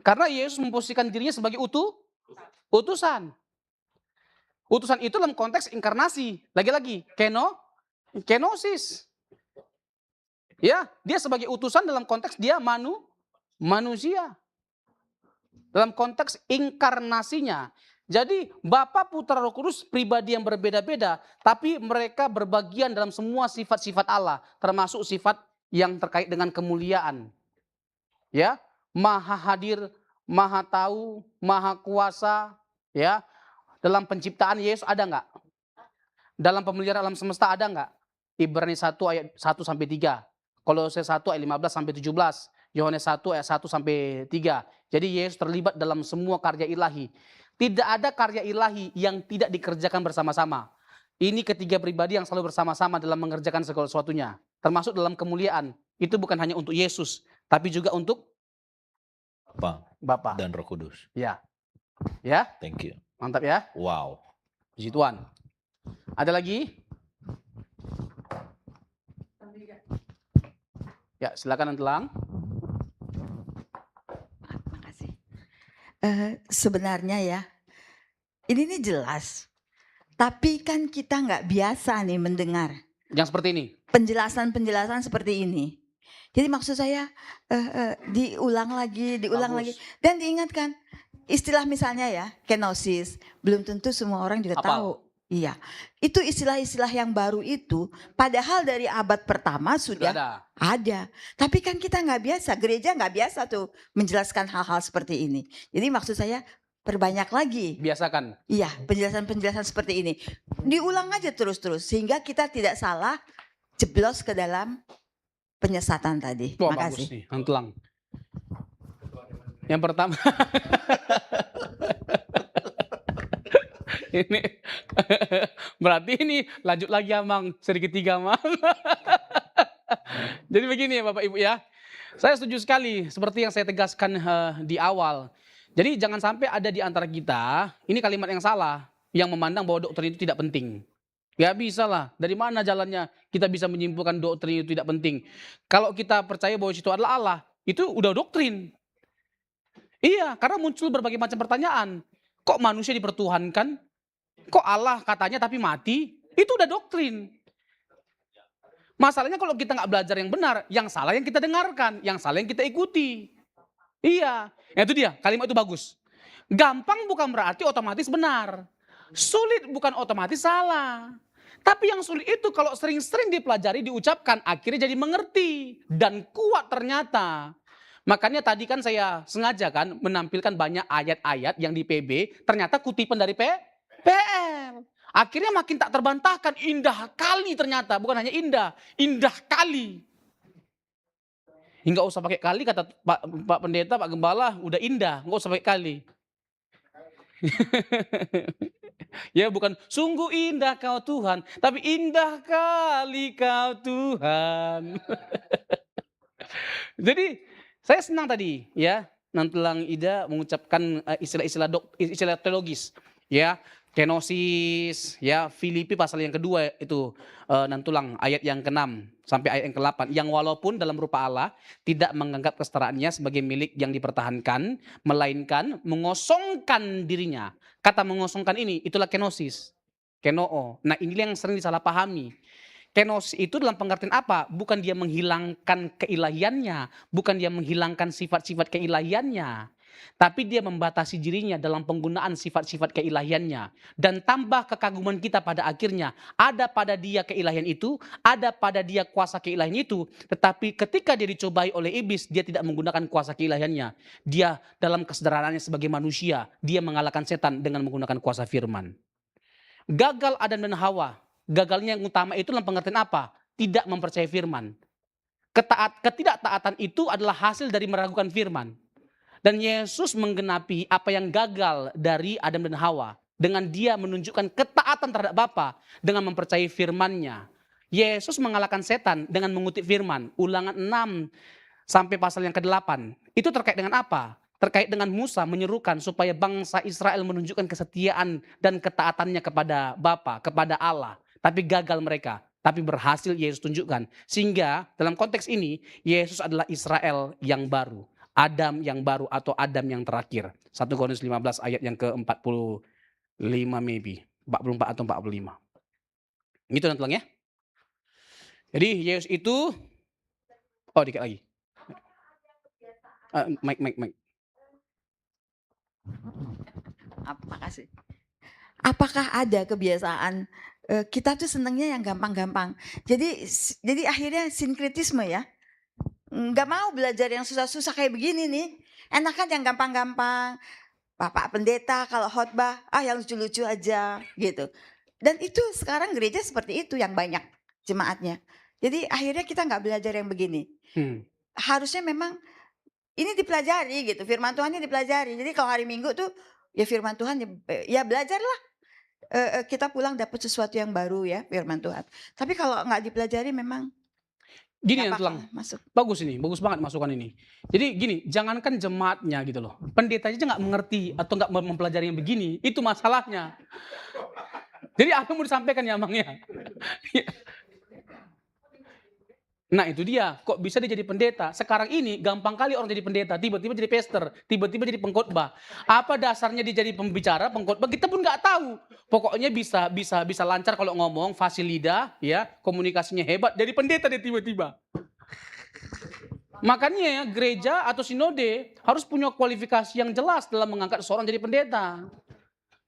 Karena Yesus memposisikan dirinya sebagai utusan. Utusan itu dalam konteks inkarnasi. Lagi-lagi, kenosis. Ya, dia sebagai utusan dalam konteks dia manusia. Dalam konteks inkarnasinya. Jadi Bapa, Putra, Roh Kudus pribadi yang berbeda-beda, tapi mereka berbagian dalam semua sifat-sifat Allah, termasuk sifat yang terkait dengan kemuliaan. Ya, Maha hadir, Maha tahu, Maha kuasa, ya. Dalam penciptaan Yesus ada enggak? Dalam pemeliharaan alam semesta ada enggak? Ibrani 1 ayat 1 sampai 3. Kolose 1 ayat 15 sampai 17. Yohanes 1 ayat 1 sampai 3. Jadi Yesus terlibat dalam semua karya ilahi. Tidak ada karya ilahi yang tidak dikerjakan bersama-sama. Ini ketiga pribadi yang selalu bersama-sama dalam mengerjakan segala sesuatunya. Termasuk dalam kemuliaan. Itu bukan hanya untuk Yesus, tapi juga untuk Bapa dan Roh Kudus. Ya. Ya. Thank you. Mantap ya. Wow. Puji Tuhan. Ada lagi? Ya, silakan Antelang. Makasih. Sebenarnya ya, ini jelas. Tapi kan kita nggak biasa nih mendengar Yang seperti ini. penjelasan-penjelasan seperti ini. Jadi maksud saya diulang lagi Bagus. dan diingatkan. Istilah misalnya ya, kenosis, belum tentu semua orang juga Hafal. tahu. Iya, itu istilah-istilah yang baru itu, padahal dari abad pertama sudah ada. Tapi kan kita nggak biasa, gereja nggak biasa tuh menjelaskan hal-hal seperti ini. Jadi maksud saya perbanyak lagi. Biasakan. Iya, penjelasan-penjelasan seperti ini. Diulang aja terus-terus sehingga kita tidak salah jeblos ke dalam penyesatan tadi. Wah, Makasih. bagus nih, Hantelang. Yang pertama, ini berarti ini lanjut lagi Amang, seri ketiga Amang. Jadi begini ya Bapak Ibu ya, saya setuju sekali seperti yang saya tegaskan di awal. Jadi jangan sampai ada di antara kita, ini kalimat yang salah, yang memandang bahwa doktrin itu tidak penting. Gak bisa lah, dari mana jalannya kita bisa menyimpulkan doktrin itu tidak penting. Kalau kita percaya bahwa itu adalah Allah, itu udah doktrin. Iya, karena muncul berbagai macam pertanyaan. Kok manusia dipertuhankan? Kok Allah katanya tapi mati? Itu udah doktrin. Masalahnya kalau kita nggak belajar yang benar, yang salah yang kita dengarkan, yang salah yang kita ikuti. Iya, itu dia, kalimat itu bagus. Gampang bukan berarti otomatis benar. Sulit bukan otomatis salah. Tapi yang sulit itu kalau sering-sering dipelajari, diucapkan, akhirnya jadi mengerti. Dan kuat ternyata. Makanya tadi kan saya sengaja kan menampilkan banyak ayat-ayat yang di PB, ternyata kutipan dari PL. Akhirnya makin tak terbantahkan, indah kali ternyata. Bukan hanya indah, indah kali. Hingga usah pakai kali, kata Pak Pendeta, Pak Gembala, udah indah, nggak usah pakai kali. Ya bukan sungguh indah kau Tuhan, tapi indah kali kau Tuhan. Jadi saya senang tadi ya, Nantulang Ida mengucapkan istilah teologis, ya. Kenosis, ya, Filipi pasal yang kedua itu Nantulang ayat yang ke-6 sampai ayat yang ke-8. Yang walaupun dalam rupa Allah tidak menganggap kesetaraannya sebagai milik yang dipertahankan, melainkan mengosongkan dirinya. Kata mengosongkan ini, itulah kenosis, kenoo. Nah inilah yang sering disalahpahami. Kenosis itu dalam pengertian apa? Bukan dia menghilangkan keilahiannya, bukan dia menghilangkan sifat-sifat keilahiannya. Tapi dia membatasi dirinya dalam penggunaan sifat-sifat keilahiannya. Dan tambah kekaguman kita pada akhirnya. Ada pada dia keilahian itu, ada pada dia kuasa keilahian itu. Tetapi ketika dia dicobai oleh iblis, dia tidak menggunakan kuasa keilahiannya. Dia dalam kesederhanaannya sebagai manusia, dia mengalahkan setan dengan menggunakan kuasa firman. Gagal Adam dan Hawa. Gagalnya yang utama itu dalam pengertian apa? Tidak mempercayai firman. Ketidaktaatan itu adalah hasil dari meragukan firman. Dan Yesus menggenapi apa yang gagal dari Adam dan Hawa. Dengan dia menunjukkan ketaatan terhadap Bapa dengan mempercayai firman-Nya. Yesus mengalahkan setan dengan mengutip firman. Ulangan 6 sampai pasal yang ke-8. Itu terkait dengan apa? Terkait dengan Musa menyerukan supaya bangsa Israel menunjukkan kesetiaan dan ketaatannya kepada Bapa, kepada Allah. Tapi gagal mereka. Tapi berhasil Yesus tunjukkan. Sehingga dalam konteks ini Yesus adalah Israel yang baru. Adam yang baru atau Adam yang terakhir. 1 Korintus 15 ayat yang ke-45 maybe. 44 atau 45. Gitu nanti ya. Jadi Yesus itu, oh dikit lagi. Mike. Makasih. Apakah ada kebiasaan kita tuh senangnya yang gampang-gampang. Jadi akhirnya sinkretisme ya. Nggak mau belajar yang susah-susah kayak begini nih. Enakan yang gampang-gampang. Bapak pendeta kalau khotbah, yang lucu-lucu aja gitu. Dan itu sekarang gereja seperti itu yang banyak jemaatnya. Jadi akhirnya kita nggak belajar yang begini. Harusnya memang ini dipelajari gitu. Firman Tuhannya dipelajari. Jadi kalau hari Minggu tuh ya firman Tuhan ya belajarlah. Kita pulang dapat sesuatu yang baru ya firman Tuhan. Tapi kalau nggak dipelajari memang gini yang telang masuk. Bagus ini, bagus banget masukan ini. Jadi gini, jangankan jemaatnya gitu loh. Pendetanya aja nggak mengerti atau nggak mempelajari yang begini, itu masalahnya. Jadi apa yang mau disampaikan ya Amangnya? Nah itu dia, kok bisa dia jadi pendeta? Sekarang ini gampang kali orang jadi pendeta, tiba-tiba jadi pastor, tiba-tiba jadi pengkhotbah. Apa dasarnya dia jadi pembicara, pengkhotbah? Kita pun nggak tahu. Pokoknya bisa lancar kalau ngomong, fasih lidah, ya, komunikasinya hebat. Jadi pendeta dia tiba-tiba. Makanya gereja atau sinode harus punya kualifikasi yang jelas dalam mengangkat seorang jadi pendeta.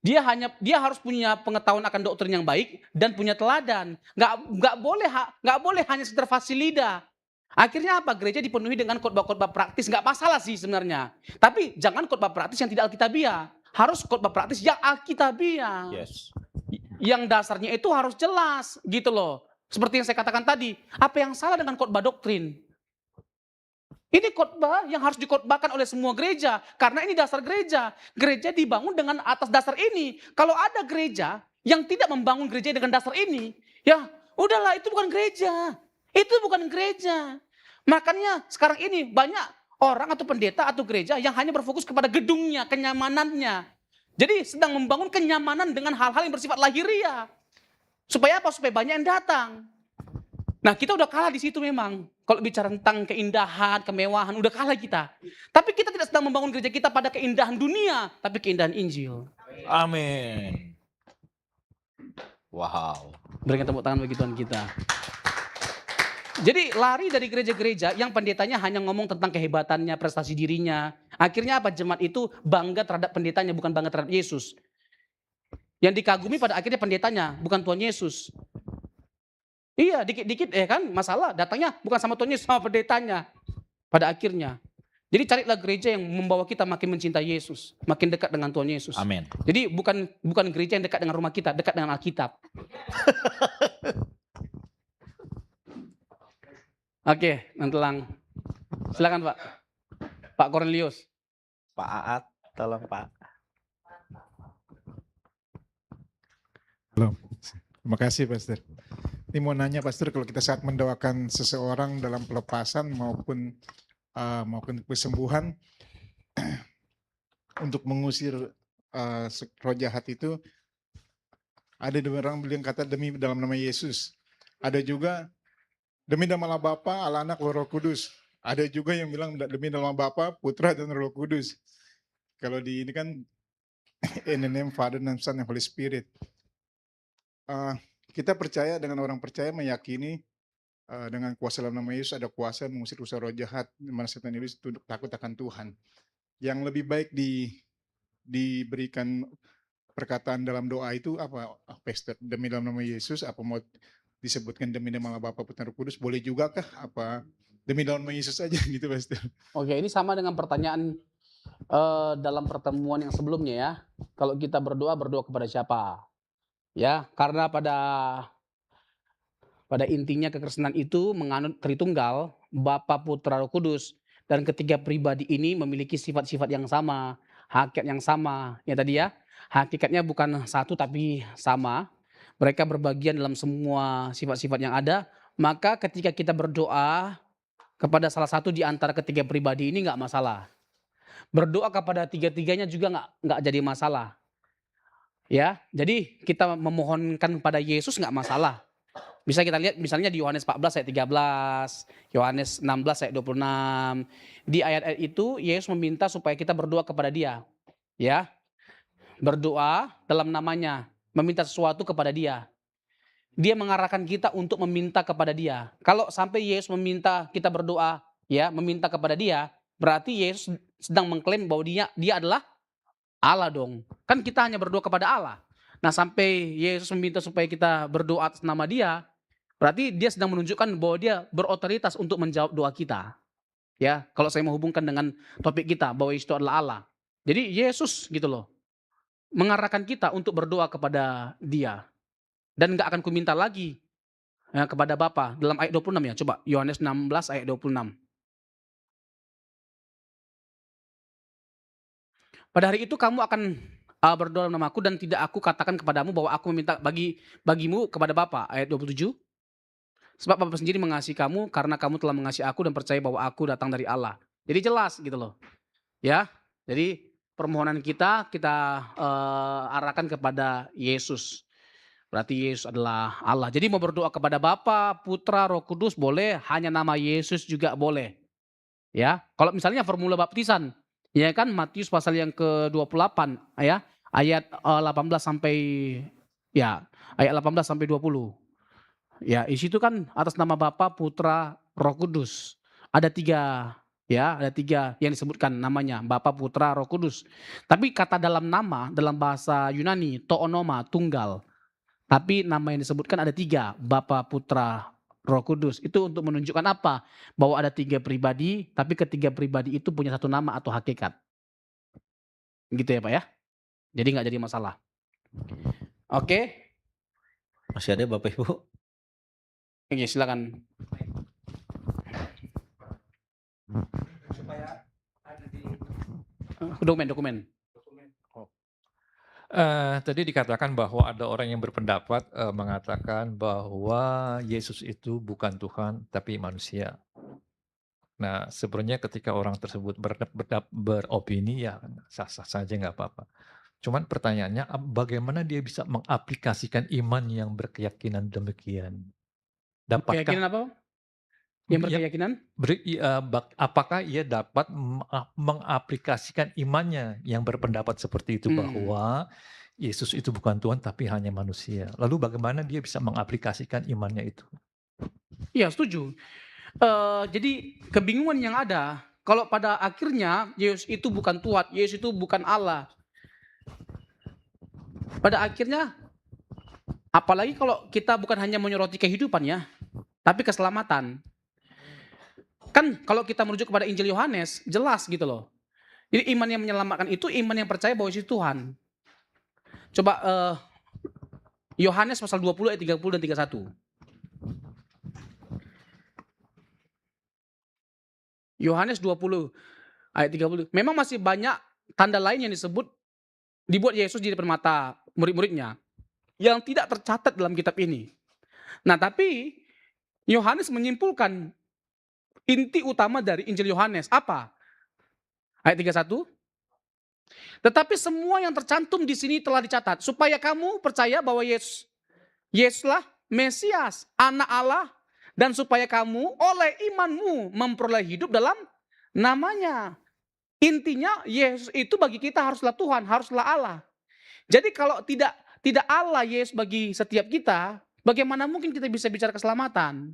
Dia harus punya pengetahuan akan doktrin yang baik dan punya teladan. Nggak boleh hanya sekedar fasih lidah. Akhirnya apa? Gereja dipenuhi dengan khotbah-khotbah praktis. Nggak masalah sih sebenarnya. Tapi jangan khotbah praktis yang tidak alkitabiah. Harus khotbah praktis yang alkitabiah. Yes. yang dasarnya itu harus jelas gitu loh. Seperti yang saya katakan tadi, apa yang salah dengan khotbah doktrin? Ini khotbah yang harus dikhotbahkan oleh semua gereja, karena ini dasar gereja. Gereja dibangun dengan atas dasar ini. Kalau ada gereja yang tidak membangun gereja dengan dasar ini, ya udahlah, itu bukan gereja. Itu bukan gereja. Makanya sekarang ini banyak orang atau pendeta atau gereja yang hanya berfokus kepada gedungnya, kenyamanannya. Jadi sedang membangun kenyamanan dengan hal-hal yang bersifat lahiriah. Supaya apa? Supaya banyak yang datang. Nah, kita udah kalah di situ memang. Kalau bicara tentang keindahan, kemewahan, udah kalah kita. Tapi kita tidak sedang membangun gereja kita pada keindahan dunia, tapi keindahan Injil. Amin. Wow. Berikan tepuk tangan bagi Tuhan kita. Jadi lari dari gereja-gereja yang pendetanya hanya ngomong tentang kehebatannya, prestasi dirinya. Akhirnya apa? Jemaat itu bangga terhadap pendetanya, bukan bangga terhadap Yesus. Yang dikagumi pada akhirnya pendetanya, bukan Tuhan Yesus. Iya, dikit-dikit kan masalah datangnya bukan sama Tuhan Yesus, sama pendetanya. Pada akhirnya. Jadi carilah gereja yang membawa kita makin mencintai Yesus, makin dekat dengan Tuhan Yesus. Amin. Jadi bukan gereja yang dekat dengan rumah kita, dekat dengan Alkitab. Oke, Nantelang. Silakan Pak. Pak Cornelius. Pak Aat, tolong Pak. Halo, terima kasih Pastor. Ini mau nanya Pastor, kalau kita saat mendoakan seseorang dalam pelepasan maupun kesembuhan untuk mengusir roh jahat itu, ada orang bilang kata demi dalam nama Yesus. Ada juga demi nama Bapa, Allah Anak, Roh Kudus. Ada juga yang bilang demi nama Bapa, Putra dan Roh Kudus. Kalau di ini kan in the name Father and Son and Holy Spirit. Kita percaya, dengan orang percaya meyakini dengan kuasa dalam nama Yesus ada kuasa mengusir usaha roh jahat, di mana setan iblis tunduk takut akan Tuhan. Yang lebih baik diberikan perkataan dalam doa itu apa, Pastor? Demi dalam nama Yesus, apa mau disebutkan demi nama Bapa, Putra, Roh Kudus? Boleh juga kah? Apa demi dalam nama Yesus aja gitu, Pastor? Oke, ini sama dengan pertanyaan dalam pertemuan yang sebelumnya ya. Kalau kita berdoa kepada siapa? Ya, karena pada intinya kekristenan itu menganut Tritunggal, Bapa, Putra, Roh Kudus, dan ketiga pribadi ini memiliki sifat-sifat yang sama, hakikat yang sama. Ya tadi ya, hakikatnya bukan satu tapi sama. Mereka berbagian dalam semua sifat-sifat yang ada. Maka ketika kita berdoa kepada salah satu di antara ketiga pribadi ini nggak masalah. Berdoa kepada tiga-tiganya juga nggak jadi masalah. Ya, jadi kita memohonkan pada Yesus nggak masalah. Bisa kita lihat misalnya di Yohanes 14 ayat 13, Yohanes 16 ayat 26. Di ayat-ayat itu Yesus meminta supaya kita berdoa kepada Dia. Ya. Berdoa dalam namanya, meminta sesuatu kepada Dia. Dia mengarahkan kita untuk meminta kepada Dia. Kalau sampai Yesus meminta kita berdoa, ya, meminta kepada Dia, berarti Yesus sedang mengklaim bahwa dia adalah Allah dong. Kan kita hanya berdoa kepada Allah. Nah, sampai Yesus meminta supaya kita berdoa atas nama Dia, berarti Dia sedang menunjukkan bahwa Dia berotoritas untuk menjawab doa kita. Ya, kalau saya menghubungkan dengan topik kita bahwa Yesus itu adalah Allah. Jadi Yesus gitu loh, mengarahkan kita untuk berdoa kepada Dia. Dan nggak akan kuminta lagi ya, kepada Bapa dalam ayat 26 ya. Coba Yohanes 16 ayat 26. Pada hari itu kamu akan berdoa dalam namaku dan tidak aku katakan kepadamu bahwa aku meminta bagimu kepada Bapa. Ayat 27. Sebab Bapa sendiri mengasihi kamu karena kamu telah mengasihi aku dan percaya bahwa aku datang dari Allah. Jadi jelas gitu loh. Ya. Jadi permohonan kita arahkan kepada Yesus. Berarti Yesus adalah Allah. Jadi mau berdoa kepada Bapa, Putra, Roh Kudus boleh, hanya nama Yesus juga boleh. Ya. Kalau misalnya formula baptisan, ya kan Matius pasal yang ke-28 ya, ayat 18 sampai 20. Ya, di situ kan atas nama Bapa, Putra, Roh Kudus. Ada tiga yang disebutkan namanya, Bapa, Putra, Roh Kudus. Tapi kata dalam nama dalam bahasa Yunani toonoma, tunggal. Tapi nama yang disebutkan ada 3, Bapa, Putra, Roh Kudus. Itu untuk menunjukkan apa? Bahwa ada 3 pribadi, tapi ketiga pribadi itu punya satu nama atau hakikat. Gitu ya Pak ya. Jadi nggak jadi masalah. Oke. Masih ada Bapak Ibu? Oke, silakan. Dokumen. Tadi dikatakan bahwa ada orang yang berpendapat mengatakan bahwa Yesus itu bukan Tuhan tapi manusia. Nah, sebenarnya ketika orang tersebut beropini ya sah-sah saja nggak apa-apa. Cuman pertanyaannya bagaimana dia bisa mengaplikasikan iman yang berkeyakinan demikian? Dapatkah Keyakinan apa? Yang berkeyakinan? apakah ia dapat mengaplikasikan imannya yang berpendapat seperti itu bahwa Yesus itu bukan Tuhan tapi hanya manusia. Lalu bagaimana dia bisa mengaplikasikan imannya itu? Iya, setuju. Jadi kebingungan yang ada, kalau pada akhirnya Yesus itu bukan Tuhan, Yesus itu bukan Allah. Pada akhirnya, apalagi kalau kita bukan hanya menyoroti kehidupan ya, tapi keselamatan. Kan kalau kita merujuk kepada Injil Yohanes, jelas gitu loh. Jadi iman yang menyelamatkan itu iman yang percaya bahwa Yesus Tuhan. Coba Yohanes pasal 20 ayat 30 dan 31. Yohanes 20 ayat 30. Memang masih banyak tanda lain yang dibuat Yesus di depan mata murid-muridnya yang tidak tercatat dalam kitab ini. Nah, tapi Yohanes menyimpulkan inti utama dari Injil Yohanes apa? Ayat 31. Tetapi semua yang tercantum di sini telah dicatat supaya kamu percaya bahwa Yesuslah Mesias, Anak Allah, dan supaya kamu oleh imanmu memperoleh hidup dalam namanya. Intinya Yesus itu bagi kita haruslah Tuhan, haruslah Allah. Jadi kalau tidak Allah Yesus bagi setiap kita, bagaimana mungkin kita bisa bicara keselamatan?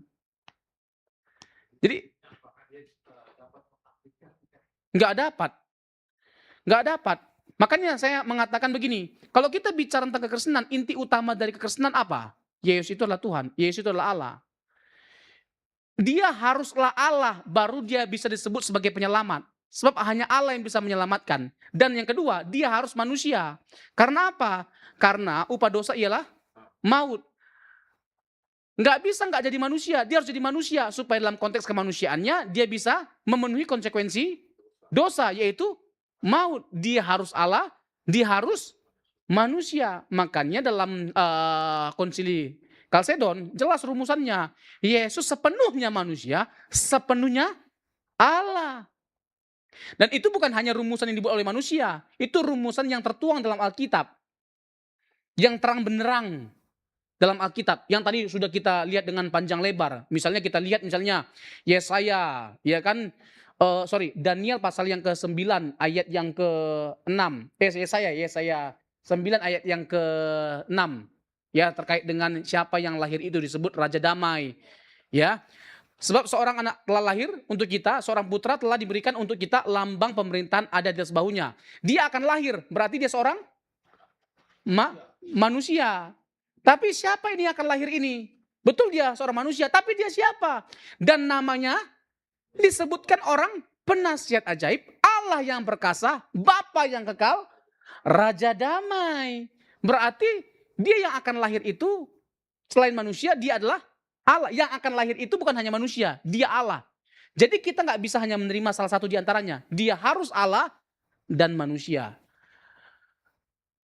Jadi nggak dapat. Makanya saya mengatakan begini, kalau kita bicara tentang kekristenan, inti utama dari kekristenan apa? Yesus itu adalah Tuhan, Yesus itu adalah Allah. Dia haruslah Allah, baru dia bisa disebut sebagai penyelamat. Sebab hanya Allah yang bisa menyelamatkan. Dan yang kedua, dia harus manusia. Karena apa? Karena upah dosa ialah maut. Nggak bisa nggak jadi manusia, dia harus jadi manusia. Supaya dalam konteks kemanusiaannya, dia bisa memenuhi konsekuensi dosa, yaitu maut. Dia harus Allah, dia harus manusia. Makanya dalam konsili Kalsedon, jelas rumusannya. Yesus sepenuhnya manusia, sepenuhnya Allah. Dan itu bukan hanya rumusan yang dibuat oleh manusia. Itu rumusan yang tertuang dalam Alkitab. Yang terang benderang dalam Alkitab. Yang tadi sudah kita lihat dengan panjang lebar. Misalnya kita lihat Yesaya, ya kan? Daniel pasal yang ke-9 ayat yang ke-6. Yesaya 9 ayat yang ke-6. Ya, terkait dengan siapa yang lahir itu disebut Raja Damai. Ya. Sebab seorang anak telah lahir untuk kita, seorang putra telah diberikan untuk kita, lambang pemerintahan ada di atas bahunya. Dia akan lahir, berarti dia seorang manusia. Tapi siapa ini yang akan lahir ini? Betul dia seorang manusia, tapi dia siapa? Dan namanya disebutkan orang penasihat ajaib, Allah yang perkasa, Bapa yang kekal, Raja Damai. Berarti dia yang akan lahir itu selain manusia, dia adalah Allah. Yang akan lahir itu bukan hanya manusia, dia Allah. Jadi kita nggak bisa hanya menerima salah satu di antaranya. Dia harus Allah dan manusia.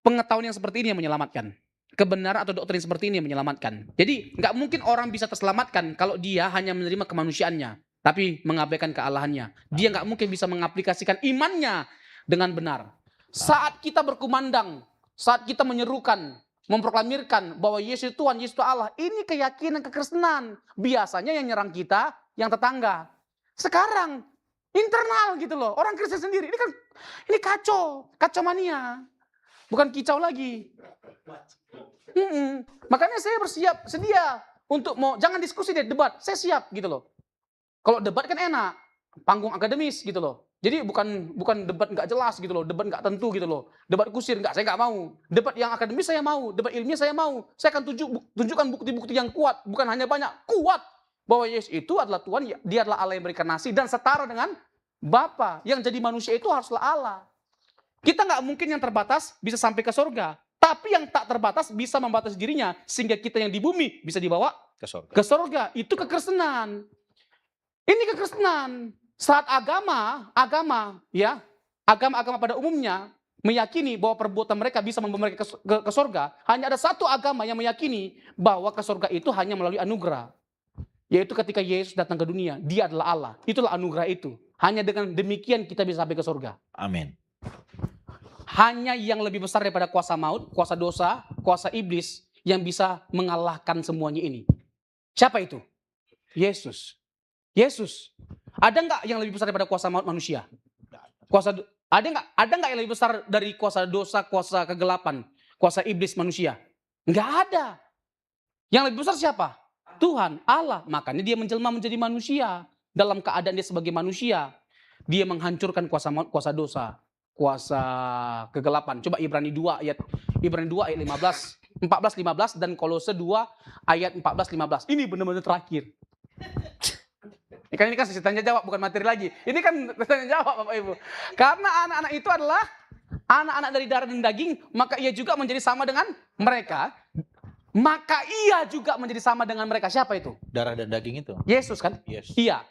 Pengetahuan yang seperti ini yang menyelamatkan. Kebenaran atau doktrin seperti ini yang menyelamatkan. Jadi nggak mungkin orang bisa terselamatkan kalau dia hanya menerima kemanusiaannya, tapi mengabaikan kealahannya. Dia nggak mungkin bisa mengaplikasikan imannya dengan benar. Saat kita berkumandang, saat kita menyerukan, memproklamirkan bahwa Yesus Tuhan, Yesus Allah, ini keyakinan kekristenan. Biasanya yang nyerang kita, yang tetangga. Sekarang internal gitu loh, orang Kristen sendiri. Ini kacau mania, bukan kicau lagi. Makanya saya sedia untuk jangan diskusi deh, debat. Saya siap gitu loh. Kalau debat kan enak, panggung akademis gitu loh. Jadi bukan debat nggak jelas gitu loh, debat nggak tentu gitu loh, debat kusir saya nggak mau. Debat yang akademis saya mau, debat ilmiah saya mau. Saya akan tunjukkan bukti-bukti yang kuat, bukan hanya banyak, kuat bahwa Yesus itu adalah Tuhan, dia adalah Allah yang berinkarnasi dan setara dengan Bapa. Yang jadi manusia itu haruslah Allah. Kita nggak mungkin yang terbatas bisa sampai ke surga. Tapi yang tak terbatas bisa membatasi dirinya sehingga kita yang di bumi bisa dibawa Ke surga. ke surga. Itu kekristenan. Ini kekristenan. Saat agama pada umumnya meyakini bahwa perbuatan mereka bisa membawa mereka ke surga, hanya ada satu agama yang meyakini bahwa ke surga itu hanya melalui anugerah. Yaitu ketika Yesus datang ke dunia, dia adalah Allah. Itulah anugerah itu. Hanya dengan demikian kita bisa sampai ke surga. Amin. Hanya yang lebih besar daripada kuasa maut, kuasa dosa, kuasa iblis yang bisa mengalahkan semuanya ini. Siapa itu? Yesus. Yesus. Ada nggak yang lebih besar daripada kuasa maut manusia? Ada nggak yang lebih besar dari kuasa dosa, kuasa kegelapan, kuasa iblis manusia? Nggak ada. Yang lebih besar siapa? Tuhan, Allah. Makanya dia menjelma menjadi manusia. Dalam keadaan dia sebagai manusia, dia menghancurkan kuasa maut, kuasa dosa, kuasa kegelapan. Coba Ibrani 2 ayat 15, 14, 15 dan Kolose 2 ayat 14, 15. Ini benar-benar terakhir. Ini kan sesi tanya jawab, bukan materi lagi. Ini kan tanya jawab Bapak Ibu. Karena anak-anak itu adalah anak-anak dari darah dan daging, maka ia juga menjadi sama dengan mereka. Maka ia juga menjadi sama dengan mereka. Siapa itu? Darah dan daging itu. Yesus kan? Yes. Iya.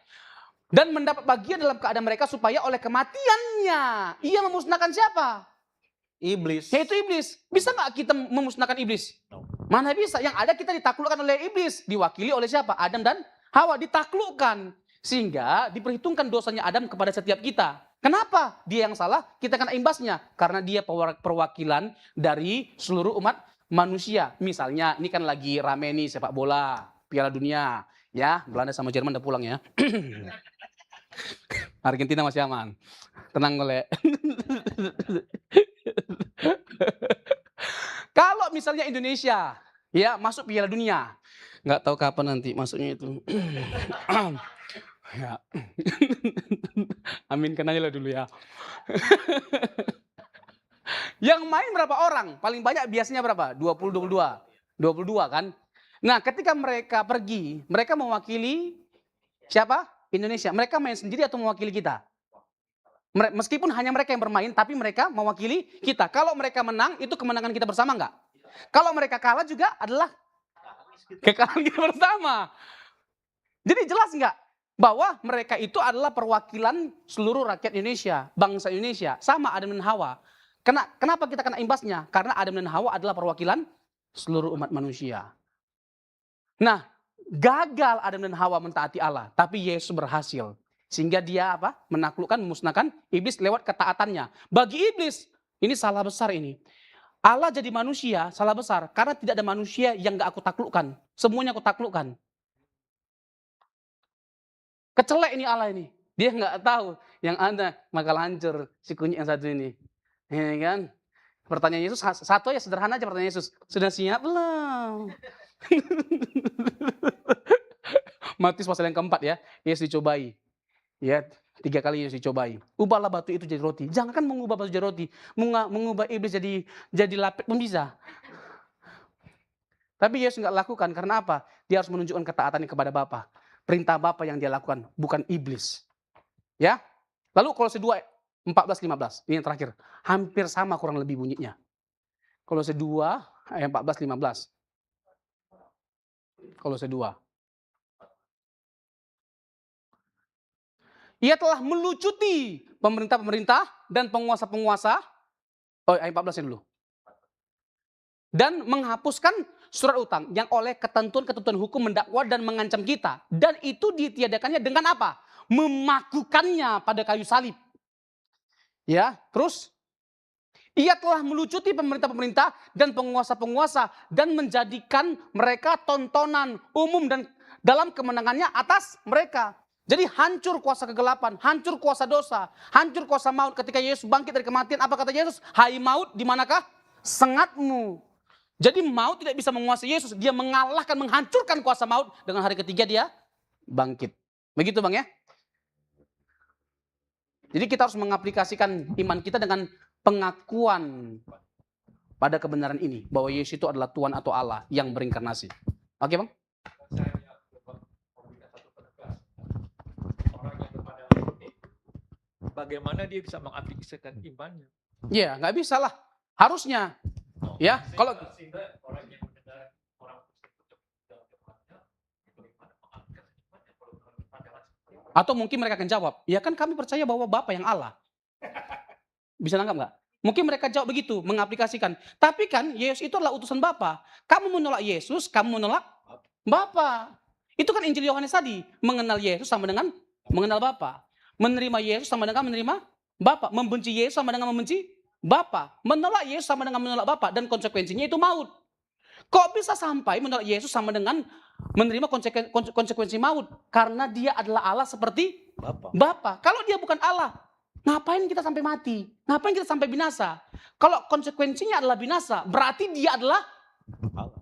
Dan mendapat bagian dalam keadaan mereka supaya oleh kematiannya ia memusnahkan siapa? Iblis. Yaitu iblis. Bisa nggak kita memusnahkan iblis? No. Mana bisa? Yang ada kita ditaklukkan oleh iblis. Diwakili oleh siapa? Adam dan Hawa ditaklukkan. Sehingga diperhitungkan dosanya Adam kepada setiap kita. Kenapa? Dia yang salah, kita kena imbasnya. Karena dia perwakilan dari seluruh umat manusia. Misalnya, ini kan lagi rame nih sepak bola, Piala Dunia. Ya, Belanda sama Jerman udah pulang ya. Argentina masih aman. Tenang boleh. Kalau misalnya Indonesia ya masuk Piala Dunia, nggak tahu kapan nanti masuknya itu. Ya. Aminkan aja lah dulu ya. Yang main berapa orang? Paling banyak biasanya berapa? 22 kan? Nah, ketika mereka pergi, mereka mewakili siapa? Indonesia. Mereka main sendiri atau mewakili kita? Meskipun hanya mereka yang bermain, tapi mereka mewakili kita. Kalau mereka menang, itu kemenangan kita bersama enggak? Kalau mereka kalah juga adalah kekalahan kita bersama. Jadi jelas enggak? Bahwa mereka itu adalah perwakilan seluruh rakyat Indonesia, bangsa Indonesia. Sama Adam dan Hawa. Kenapa kita kena imbasnya? Karena Adam dan Hawa adalah perwakilan seluruh umat manusia. Nah, gagal Adam dan Hawa mentaati Allah, tapi Yesus berhasil. Sehingga dia apa? Menaklukkan, memusnahkan iblis lewat ketaatannya. Bagi iblis, ini salah besar ini. Allah jadi manusia, salah besar. Karena tidak ada manusia yang gak aku taklukkan. Semuanya aku taklukkan. Kecelek ini Allah ini. Dia gak tahu yang ada bakal hancur si kunyit yang satu ini. Ya kan? Pertanyaan Yesus, satu aja sederhana aja pertanyaan Yesus. Sudah siap belum? Matius pasal yang keempat ya. Yesus dicobai. Ya, 3 kali Yesus dicobai. Ubahlah batu itu jadi roti. Jangan mengubah batu jadi roti. Mengubah iblis jadi lapet pun bisa. Tapi Yesus nggak lakukan. Karena apa? Dia harus menunjukkan ketaatannya kepada Bapa. Perintah Bapa yang dia lakukan. Bukan iblis. Ya. Lalu Kolose 2, 14-15. Ini yang terakhir. Hampir sama kurang lebih bunyinya. Kolose 2, ayat 14-15. Kolose 2. Ia telah melucuti pemerintah-pemerintah dan penguasa-penguasa. Oh, ayat 14 dulu. Dan menghapuskan surat utang yang oleh ketentuan-ketentuan hukum mendakwa dan mengancam kita. Dan itu ditiadakannya dengan apa? Memakukannya pada kayu salib. Ya, terus ia telah melucuti pemerintah-pemerintah dan penguasa-penguasa dan menjadikan mereka tontonan umum dan dalam kemenangannya atas mereka. Jadi hancur kuasa kegelapan, hancur kuasa dosa, hancur kuasa maut. Ketika Yesus bangkit dari kematian, apa kata Yesus? Hai maut, di manakah sengatmu? Jadi maut tidak bisa menguasai Yesus. Dia mengalahkan, menghancurkan kuasa maut. Dengan hari ketiga dia bangkit. Begitu Bang ya? Jadi kita harus mengaplikasikan iman kita dengan pengakuan pada kebenaran ini. Bahwa Yesus itu adalah Tuhan atau Allah yang berinkarnasi. Oke Bang? Bagaimana dia bisa mengaplikasikan imannya? Iya, nggak bisa lah. Harusnya. Ya, kalau atau mungkin mereka akan jawab, ya kan kami percaya bahwa Bapa yang Allah. Bisa nangkap nggak? Mungkin mereka jawab begitu, mengaplikasikan. Tapi kan Yesus itu adalah utusan Bapa. Kamu menolak Yesus, kamu menolak Bapa. Itu kan Injil Yohanes tadi. Mengenal Yesus sama dengan mengenal Bapa. Menerima Yesus sama dengan menerima Bapa. Membenci Yesus sama dengan membenci Bapa. Menolak Yesus sama dengan menolak Bapa. Dan konsekuensinya itu maut. Kok bisa sampai menolak Yesus sama dengan menerima konsekuensi maut? Karena dia adalah Allah seperti Bapa. Kalau dia bukan Allah, ngapain kita sampai mati? Ngapain kita sampai binasa? Kalau konsekuensinya adalah binasa, berarti dia adalah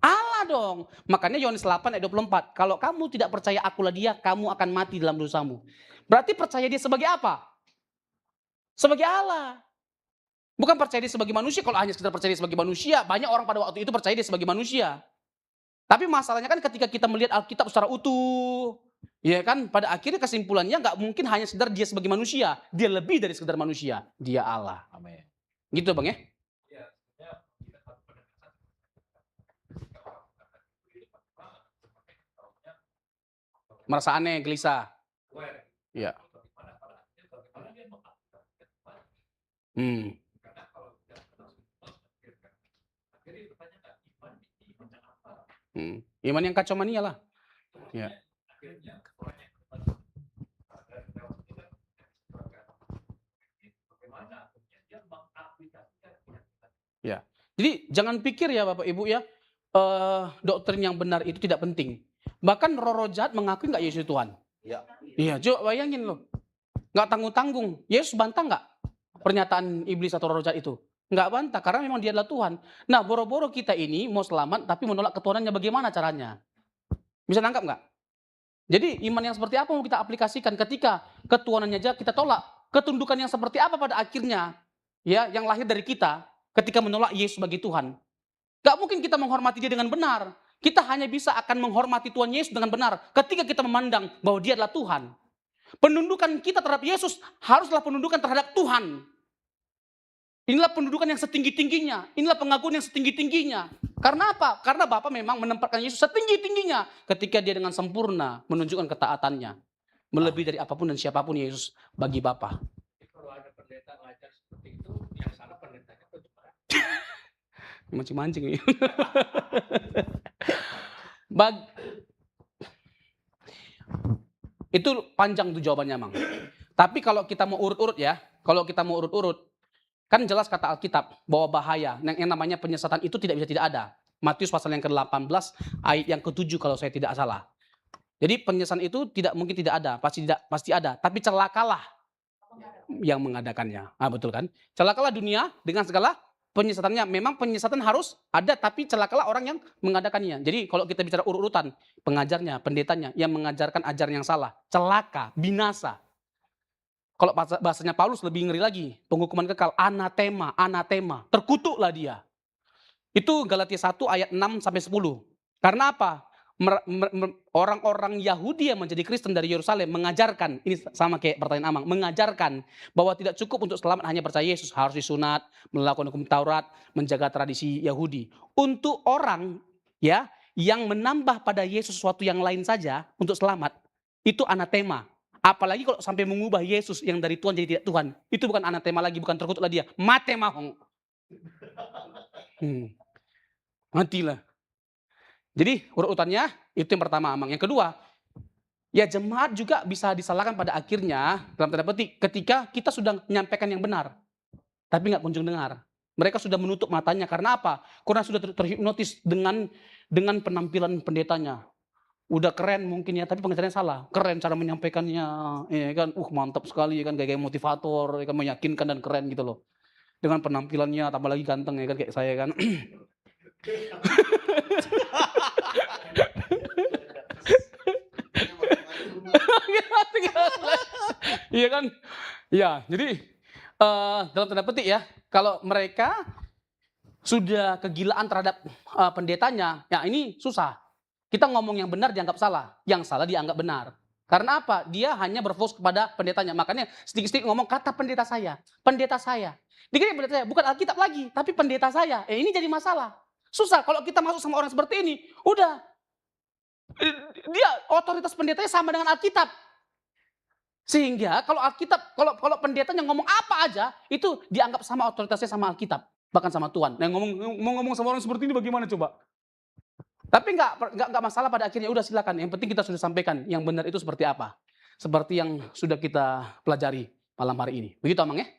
Allah dong. Makanya Yohanes 8 ayat 24. Kalau kamu tidak percaya akulah dia, kamu akan mati dalam dosamu. Berarti percaya dia sebagai apa? Sebagai Allah. Bukan percaya dia sebagai manusia. Kalau hanya sekedar percaya dia sebagai manusia, banyak orang pada waktu itu percaya dia sebagai manusia. Tapi masalahnya kan ketika kita melihat Alkitab secara utuh, ya kan, pada akhirnya kesimpulannya nggak mungkin hanya sekedar dia sebagai manusia. Dia lebih dari sekedar manusia. Dia Allah. Amin. Gitu Bang ya? Merasa aneh, gelisah. Ya. Iman yang kacau mania lah. Ya. Ya. Jadi jangan pikir ya Bapak Ibu ya, doktrin yang benar itu tidak penting. Bahkan roh-roh jahat mengakui nggak Yesus Tuhan. Ya. Iya, coba bayangin loh. Nggak tanggung-tanggung. Yesus bantah nggak pernyataan iblis atau roh jahat itu? Nggak bantah, karena memang dia adalah Tuhan. Nah, boro-boro kita ini mau selamat tapi menolak ketuhanannya, bagaimana caranya? Bisa nangkap nggak? Jadi iman yang seperti apa mau kita aplikasikan ketika ketuhanannya aja kita tolak? Ketundukan yang seperti apa pada akhirnya? Ya, yang lahir dari kita ketika menolak Yesus sebagai Tuhan. Gak mungkin kita menghormati dia dengan benar. Kita hanya bisa akan menghormati Tuhan Yesus dengan benar ketika kita memandang bahwa dia adalah Tuhan. Penundukan kita terhadap Yesus haruslah penundukan terhadap Tuhan. Inilah pendudukan yang setinggi-tingginya. Inilah pengakuan yang setinggi-tingginya. Karena apa? Karena Bapa memang menempatkan Yesus setinggi-tingginya ketika dia dengan sempurna menunjukkan ketaatannya. Melebihi dari apapun dan siapapun Yesus bagi Bapa. Kalau ada pendeta ngajar seperti itu, yang salah pendetanya atau gimana? Mancing-mancing ini. Itu panjang tuh jawabannya, Mang. Tapi kalau kita mau urut-urut ya, kan jelas kata Alkitab bahwa bahaya yang namanya penyesatan itu tidak bisa tidak ada. Matius pasal yang ke-18 ayat yang ke-7 kalau saya tidak salah. Jadi penyesatan itu tidak mungkin tidak ada, pasti ada, tapi celakalah yang mengadakannya. Ah, betul kan? Celakalah dunia dengan segala penyesatannya. Memang penyesatan harus ada, tapi celakalah orang yang mengadakannya. Jadi kalau kita bicara urut-urutan, pengajarnya, pendetanya yang mengajarkan ajaran yang salah, celaka, binasa. Kalau bahasanya Paulus lebih ngeri lagi, penghukuman kekal, anatema, terkutuklah dia. Itu Galatia 1 ayat 6 sampai 10. Karena apa? Orang-orang Yahudi yang menjadi Kristen dari Yerusalem mengajarkan, ini sama kayak pertanyaan Amang, mengajarkan bahwa tidak cukup untuk selamat hanya percaya Yesus, harus disunat, melakukan hukum Taurat, menjaga tradisi Yahudi. Untuk orang ya yang menambah pada Yesus sesuatu yang lain saja untuk selamat, itu anatema. Apalagi kalau sampai mengubah Yesus yang dari Tuhan jadi tidak Tuhan. Itu bukan anatema lagi, bukan terkutuklah dia. Matemahong. Matilah. Jadi urutannya itu yang pertama, Amang. Yang kedua, ya jemaat juga bisa disalahkan pada akhirnya, dalam tanda petik, ketika kita sudah menyampaikan yang benar. Tapi nggak kunjung dengar. Mereka sudah menutup matanya. Karena apa? Karena sudah terhipnotis dengan penampilan pendetanya. Udah keren mungkin ya, tapi pengajarannya salah. Keren cara menyampaikannya, ya kan, mantap sekali ya kan, kayak motivator, ya kan, meyakinkan dan keren gitu loh. Dengan penampilannya, tambah lagi ganteng ya kan, kayak saya kan. Iya kan? Ya, jadi dalam tanda petik ya, kalau mereka sudah kegilaan terhadap pendetanya, ya ini susah. Kita ngomong yang benar dianggap salah, yang salah dianggap benar. Karena apa? Dia hanya berfokus kepada pendetanya. Makanya sedikit-sedikit ngomong kata pendeta saya. Pendeta saya. Dikira pendeta saya, bukan Alkitab lagi, tapi pendeta saya. Ini jadi masalah. Susah kalau kita masuk sama orang seperti ini. Udah. Dia otoritas pendetanya sama dengan Alkitab. Sehingga kalau Alkitab, kalau pendetanya ngomong apa aja, itu dianggap sama otoritasnya sama Alkitab. Bahkan sama Tuhan. Nah, ngomong sama orang seperti ini bagaimana coba? Tapi nggak masalah pada akhirnya, udah silakan. Yang penting kita sudah sampaikan yang benar itu seperti apa. Seperti yang sudah kita pelajari malam hari ini. Begitu Amang ya?